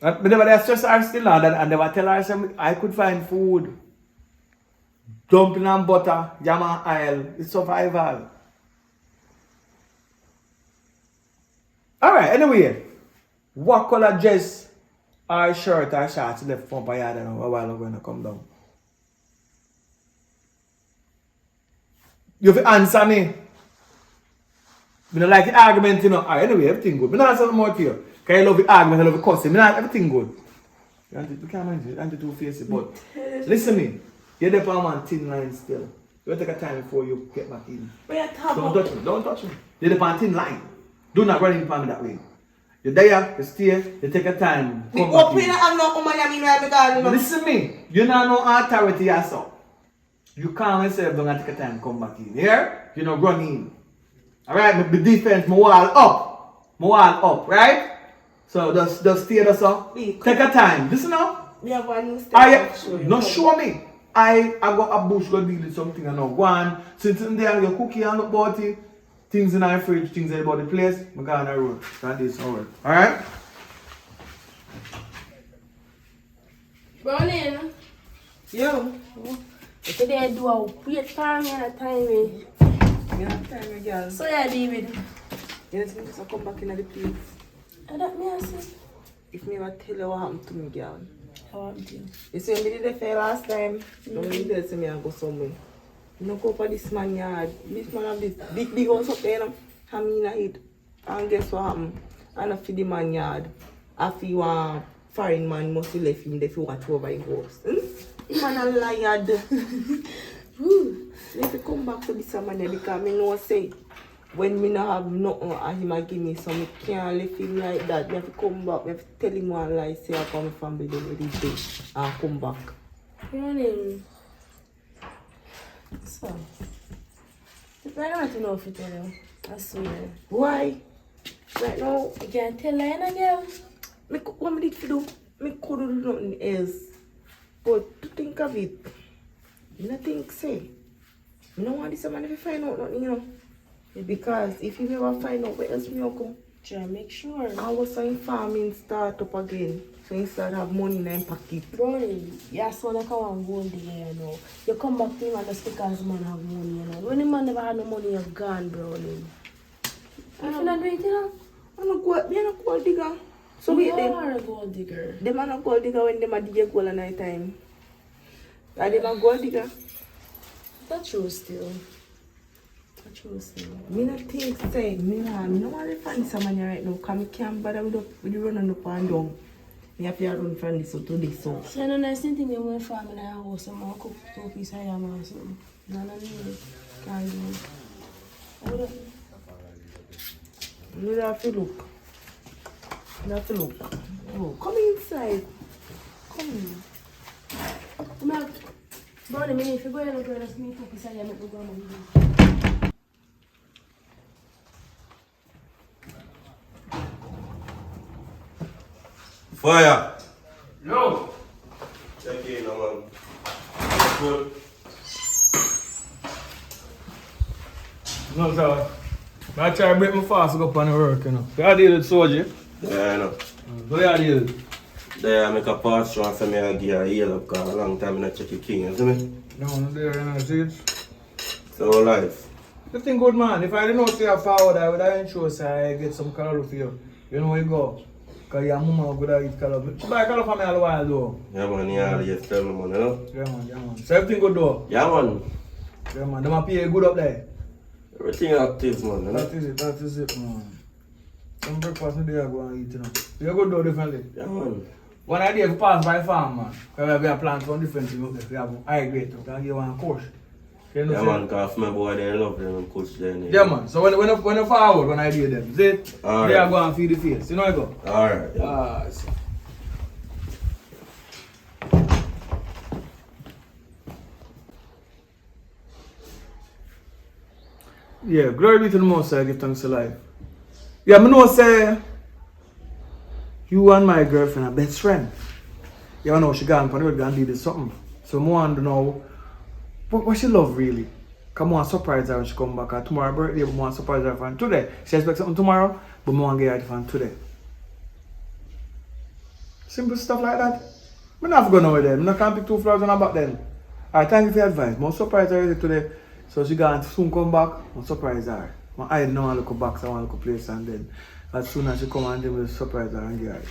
E: But they were stress her still on that, and they were telling her I could find food. Dumpling and butter, jam and oil. It's survival. Alright, anyway. What color dress or shirt or shorts left from my yard a while ago when I come down? You have to answer me. I don't like the argument, you know. Anyway, everything good. I don't answer more to you. Because I love the argument, I love the cussing. I everything good. You can't mind it. I'm two-faced, but listen to me. You're there on one thin line still. You take a time before you get back in. Don't touch me. Don't touch me. You're there on thin line. Do not run in front me that way. You're there, you stay, you take a time. Come back in. Listen to me. You don't have no authority yourself. You calm yourself down and take a time come back in. Here, you know, run in. Alright, the defense, my wall up. My wall up, right? So just stay there, so. Take a time. Listen now.
G: We have one new step.
E: Not show me. I got a bush go deal with something and now go on. Since in there, your cookie and look about it. Things in our fridge, things about the place. I go on the road. That is all right. Alright?
I: Brownie,
G: Yo.
I: today I do a wait for me at a time.
G: You have time, girl.
I: So yeah, David.
G: Yes, me just come back in the place.
I: And that me I say.
G: If me ever tell you what happened to me, girl.
I: How happened to you?
G: You see, when me did the fair last time, don't need to tell me I go somewhere. You know, go for this man yard. This man have this big house up there, you know. I mean, I hit. And guess what happened? And I feed the man yard. I feel one foreign man must have left him there to watch over his house. The man a liar. Let me come back to this man because I know say when me not have nothing and him a give me some, I can't leave him like that. I have to come back. I have to tell him one lie, say I come from family every day and come back.
I: Brownie. So,
H: I don't want to know if you tell you. I swear.
M: Why? Right now,
H: You can't tell her, and girl.
M: what me did to do? Me could do nothing else. But to think of it, I don't think say. I don't want this man to find out nothing, you know. Because if you ever find out where else me come,
H: Try make sure.
M: I was saying farming start up again. So he start have money in his pocket.
H: Brownie, your son like one gold digger, you know. You come back to him and just because the man have money, you know. When the man never had no money, you're gone, Brownie. If you're not doing it, you know.
M: I'm not gold digger. So wait
H: You
M: then.
H: are a gold digger.
M: Them are not gold digger when them are dig gold at night time. Are them a gold digger?
H: That's true still. That's true still.
M: Me not think say, me no want to find someone right now because I can't bother with the running up and down. I have to run from this to this so.
H: So, no nice thing you went farm in our house and I cook 2 pieces of yam or something. No, can't do it.
M: You have to look. You have to look. Oh, come inside. Come in.
H: Come out. Brownie, if you go and look at us, me 2 pieces of yam, we go and
B: Fire!
E: Yo!
B: Check in, man. Good.
E: No, sir. I try to break my fast to go up on the work, you know. So I deal with soldier.
B: Yeah, I know.
E: So I deal with.
B: There, I make a pass through and say me I give a heal up because a long time I not check your king, you see me?
E: No, no, there, you know, see it?
B: So life.
E: The thing good, man. If I didn't know say I forward, I would have ensure say I get some color for you. You know where you go. Because your mama would have eat color. She buy color for me all the while, though.
B: Yeah, man, yeah, just tell me, man, you know?
E: Yeah, man. So everything good, though?
B: Yeah, man.
E: Yeah, man. Them a pay you good up there?
B: Everything active, man, you know?
E: That is it, man. Some breakfast today I go and eat, you know. You good, though, definitely?
B: Yeah, man.
E: One idea to pass by farm, man. Because we have plants on different things up there. We have high grade, we can give one course. You know,
B: Yeah, man, because my boy, they love them and coach them.
E: Yeah, man. So when you forward, when I do them, is it?
B: All
E: They
B: right.
E: are going to feed the face. You know how I go?
B: Alright.
E: Yeah, glory be to the Most High, give thanks to life. Yeah, I know say you and my girlfriend are best friend. Yeah, I know she gone on the road and did something. So I want to know what she love really. Come on, surprise her when she come back. Tomorrow birthday, but I want to surprise her from today. She expects something tomorrow, but I want to get her from today. Simple stuff like that. I'm not going nowhere then. I'm not going to pick 2 flowers on her back then. Alright, thank you for your advice. I'm surprise her today. So she going to soon come back. I'm surprise her. I don't want to look back, so I want to look place and then as soon as she come and then we'll surprise her and get her.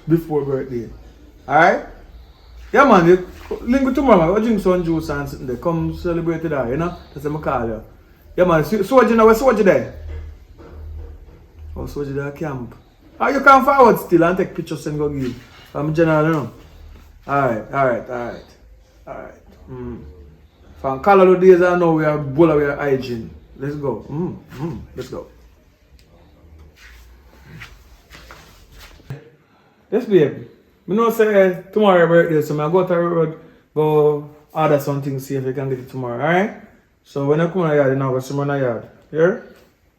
E: Before birthday. Alright? Yeah man, you link with tomorrow, man. We'll drink some juice and something there. Come celebrate with her, you know? That's what I call you. Yeah man, soldier now, where's soldier there? Oh, soldier there camp. Oh, you can forward still and take pictures and go give. I'm general, you know? Alright. From Colorado days I know we are bowl we are hygiene. Let's go. Let's go. Yes, babe. I know say tomorrow your birthday, so I go to the road, go order something, see if you can get it tomorrow, alright? So when I come in the yard, you know, go see me in the yard. Here?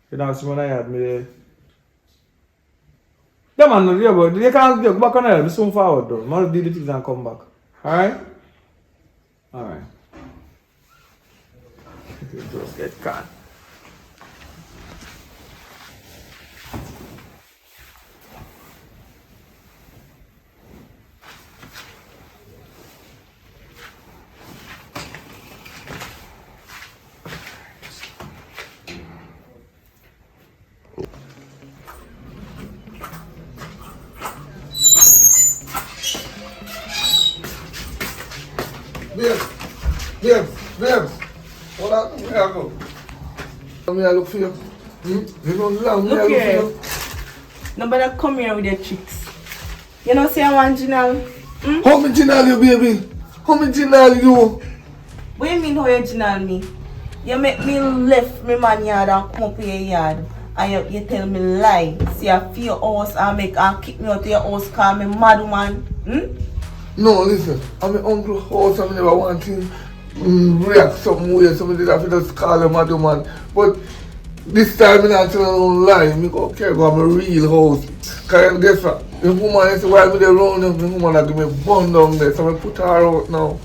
E: You know, see me in the yard. Yeah, man, yeah, but you can't go back on the yard. I'm soon forward, though. I'm do the things and come back. Alright? Alright. Just get caught.
F: Babes. What happened? Where I go? Me I look for you. You don't long, me I
M: Look
F: look for
M: here.
F: you.
M: Nobody come here with your tricks. You know, say I want Jinal.
F: How me Jinal you, baby? How me Jinal you?
M: What do you mean how you Jinal me? You make me left my man yard and come up to your yard. And you tell me lie. See I feel your house and kick me out of your house call me mad woman.
F: No, listen. I'm my uncle house, I never want him. react some way, somebody did have to just call him a man. But this time I'm not telling no lie, I go okay, go my real house. Cause guess what? The woman is why me there around the woman that give me bun down there, so I put her out now.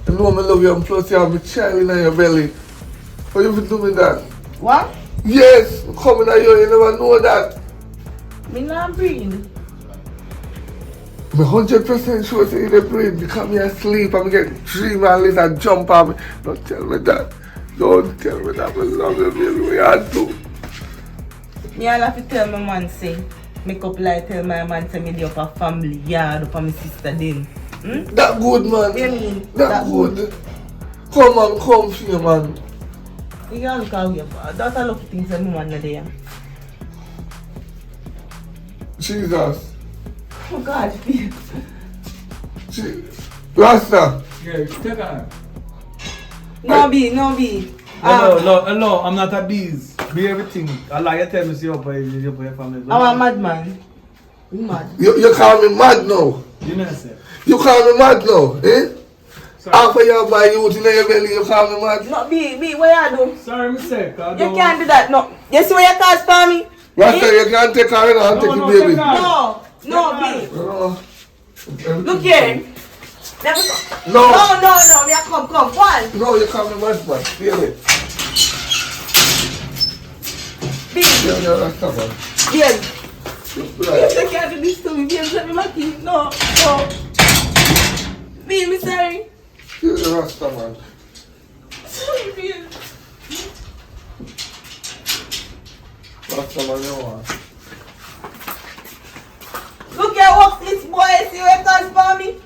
F: You know me love you and plus you have a child in your belly. Why you do me that?
M: What?
F: Yes, coming at you never know that.
M: Me not breathe.
F: I'm 100% sure say you don't breathe because me asleep and me get dream and later jump on me. Don't tell me that. Don't tell me that. I love you, baby. What you do?
M: Me all have to tell my man say, make up like tell my man say me dey up a family yard up a my sister then.
F: That good, man.
M: You mean?
F: That good. Come on, come here, man.
M: You can't look out here. That's a lucky thing that my man not there.
F: Jesus.
M: Oh God, please.
F: Rasta.
A: Yeah, take her.
M: No be, no be.
A: No, I'm not a bees. Be everything. I like you tell me see your family.
M: I'm a madman. You mad?
F: You call me mad now.
A: You know say.
F: You call me mad now, eh? After you have my youth in your belly, you call me mad?
M: No, be, what you do?
A: Sorry, me say.
M: You can't do that, no. You see what you cause for me?
F: Rasta, you can't take her in and take the baby.
M: No, be. Look here. Never come.
F: No.
M: No, me come, one.
F: No, you call me mad, man. Feel it.
M: Be.
F: Yeah, Rasta, man.
M: Bien.
F: Right.
M: You can't do this to me, bien. Let me my key. No. Be, me sorry.
F: You're the Rasta, man.
M: Sorry, bien.
F: Rasta, man, you want.
M: Look at what this boy see what comes for me.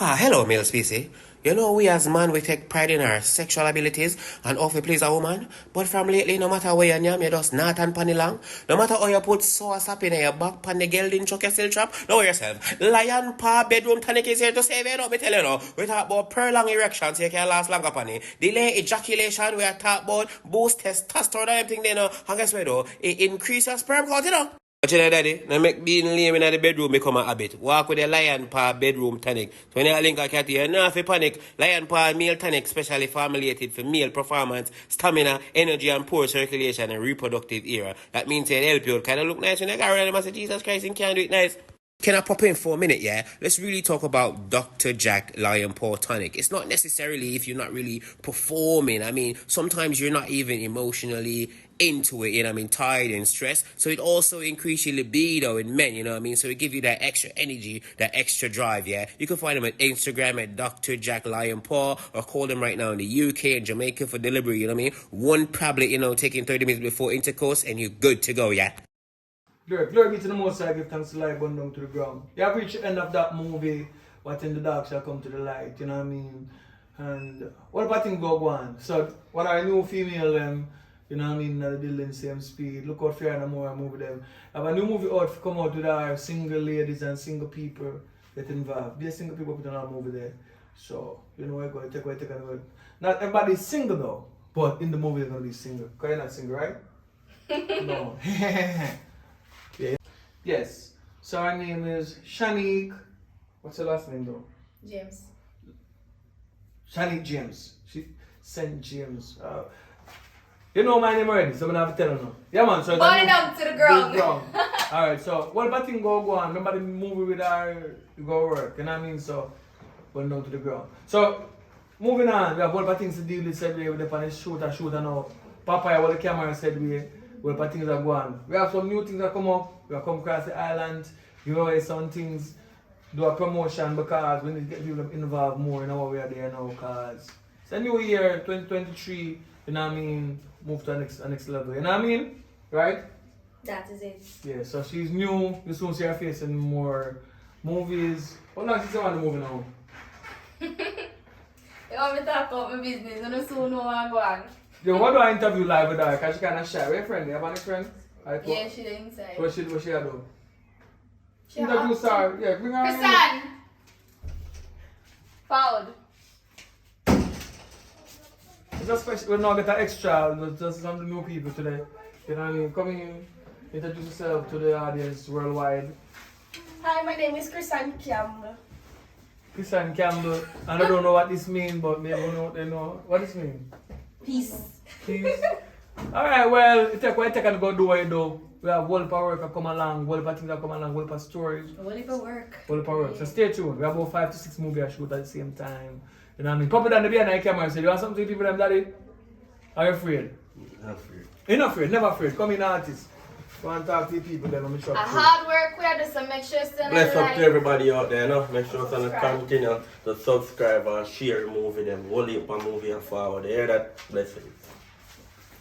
B: Hello, male species. You know, we as man, we take pride in our sexual abilities and often please a woman. But from lately, no matter where you yam, you just not and panny long. No matter how you put sauce up in your back, pan the girl didn't chuck your still trap. Know yourself. Lion paw bedroom tonic is here to save it up. Me tell you now. We talk about prolonged erection so you can last longer panny. Delay ejaculation, we are talk about boost testosterone and everything they know. And guess what though? It increase your sperm count, you know. But you know, daddy, now make being lame in the bedroom become a habit. Walk with a lion paw bedroom tonic. So when you link a cat here, no fi panic. Lion paw meal tonic specially formulated for male performance, stamina, energy and poor circulation and reproductive era. That means it help you kind of look nice when you go around and say, Jesus Christ, you can't do it nice. Can I pop in for a minute, yeah? Let's really talk about Dr. Jack Lion Paw Tonic. It's not necessarily if you're not really performing. I mean, sometimes you're not even emotionally into it, you know what I mean, tired and stressed. So it also increases your libido in men, you know what I mean? So it gives you that extra energy, that extra drive, yeah? You can find them at Instagram at Dr. Jack Lion Paw or call them right now in the UK and Jamaica for delivery, you know what I mean? One tablet, you know, taking 30 minutes before intercourse and you're good to go, yeah?
A: Glory be to the Most High, give thanks to light, burn down to the ground. You have reached the end of that movie, What in the Dark Shall Come to the Light, you know what I mean? And what about things go on? So, what are new female them, you know what I mean, the building same speed. Look out for and more movie them. Have a new movie out come out with our single ladies and single people get involved. There's single people put on our movie there. So, you know, we're going to take and go. Not everybody's single though, but in the movie they're going to be single. Because you're not single, right? No. Yeah. Yes. So her name is Shanique. What's her last name though?
C: James.
A: Shanique James. She St. James. You know my name already, so I'm gonna have to tell her now. Yeah man, so
C: burn it down to the ground.
A: Alright, so what about thing go on? Remember the movie with her go work, you know what I mean? So burn down to the ground. So moving on, we have all the things to deal with said way with the shooter now. Papaya what the camera said we well, but things are going. We have some new things that come up. We have come across the island. You know, some things do a promotion because we need to get people involved more in what we are there now. Because it's a new year, 2023. You know what I mean? Move to the next level. You know what I mean? Right?
C: That is it.
A: Yeah. So she's new. You soon see her face in more movies. How long since you want the movie now?
C: You want me to talk about my business? I don't soon know where I'm going.
A: Yo, what do I interview live with her? Because she kind of shy. Where your friend? You have any friend?
C: Yeah, she's inside.
A: What she do?
C: She
A: introduce her. Yeah, bring her in.
C: Christian! Proud.
A: It's a special. We're not get an extra. We're just some new people today. You know what I mean? Come in, introduce yourself to the audience worldwide.
H: Hi, my name is Chrisanne Campbell.
E: Christian Campbell. And I don't know what this means, but maybe you know what they know. What this mean?
H: Peace.
E: Peace. Alright, well, it take what you can go do what you do. We have whole of work that come along, whole of things that come along, whole of stories.
H: What if it work?
E: Whole of work. So stay tuned. We have about 5 to 6 movies I shoot at the same time. You know what I mean? Pop it on the behind camera and say, you want something to people them, daddy? Are you afraid?
N: Not afraid.
E: You're not afraid, never afraid. Come in, artist. Go and talk to the people then, I'm sure.
H: Hard work we are so make sure still
N: Bless up to everybody out there, no? Make sure to continue to subscribe and share the movie them. Hold up a movie and forward. You hear that? Blessings.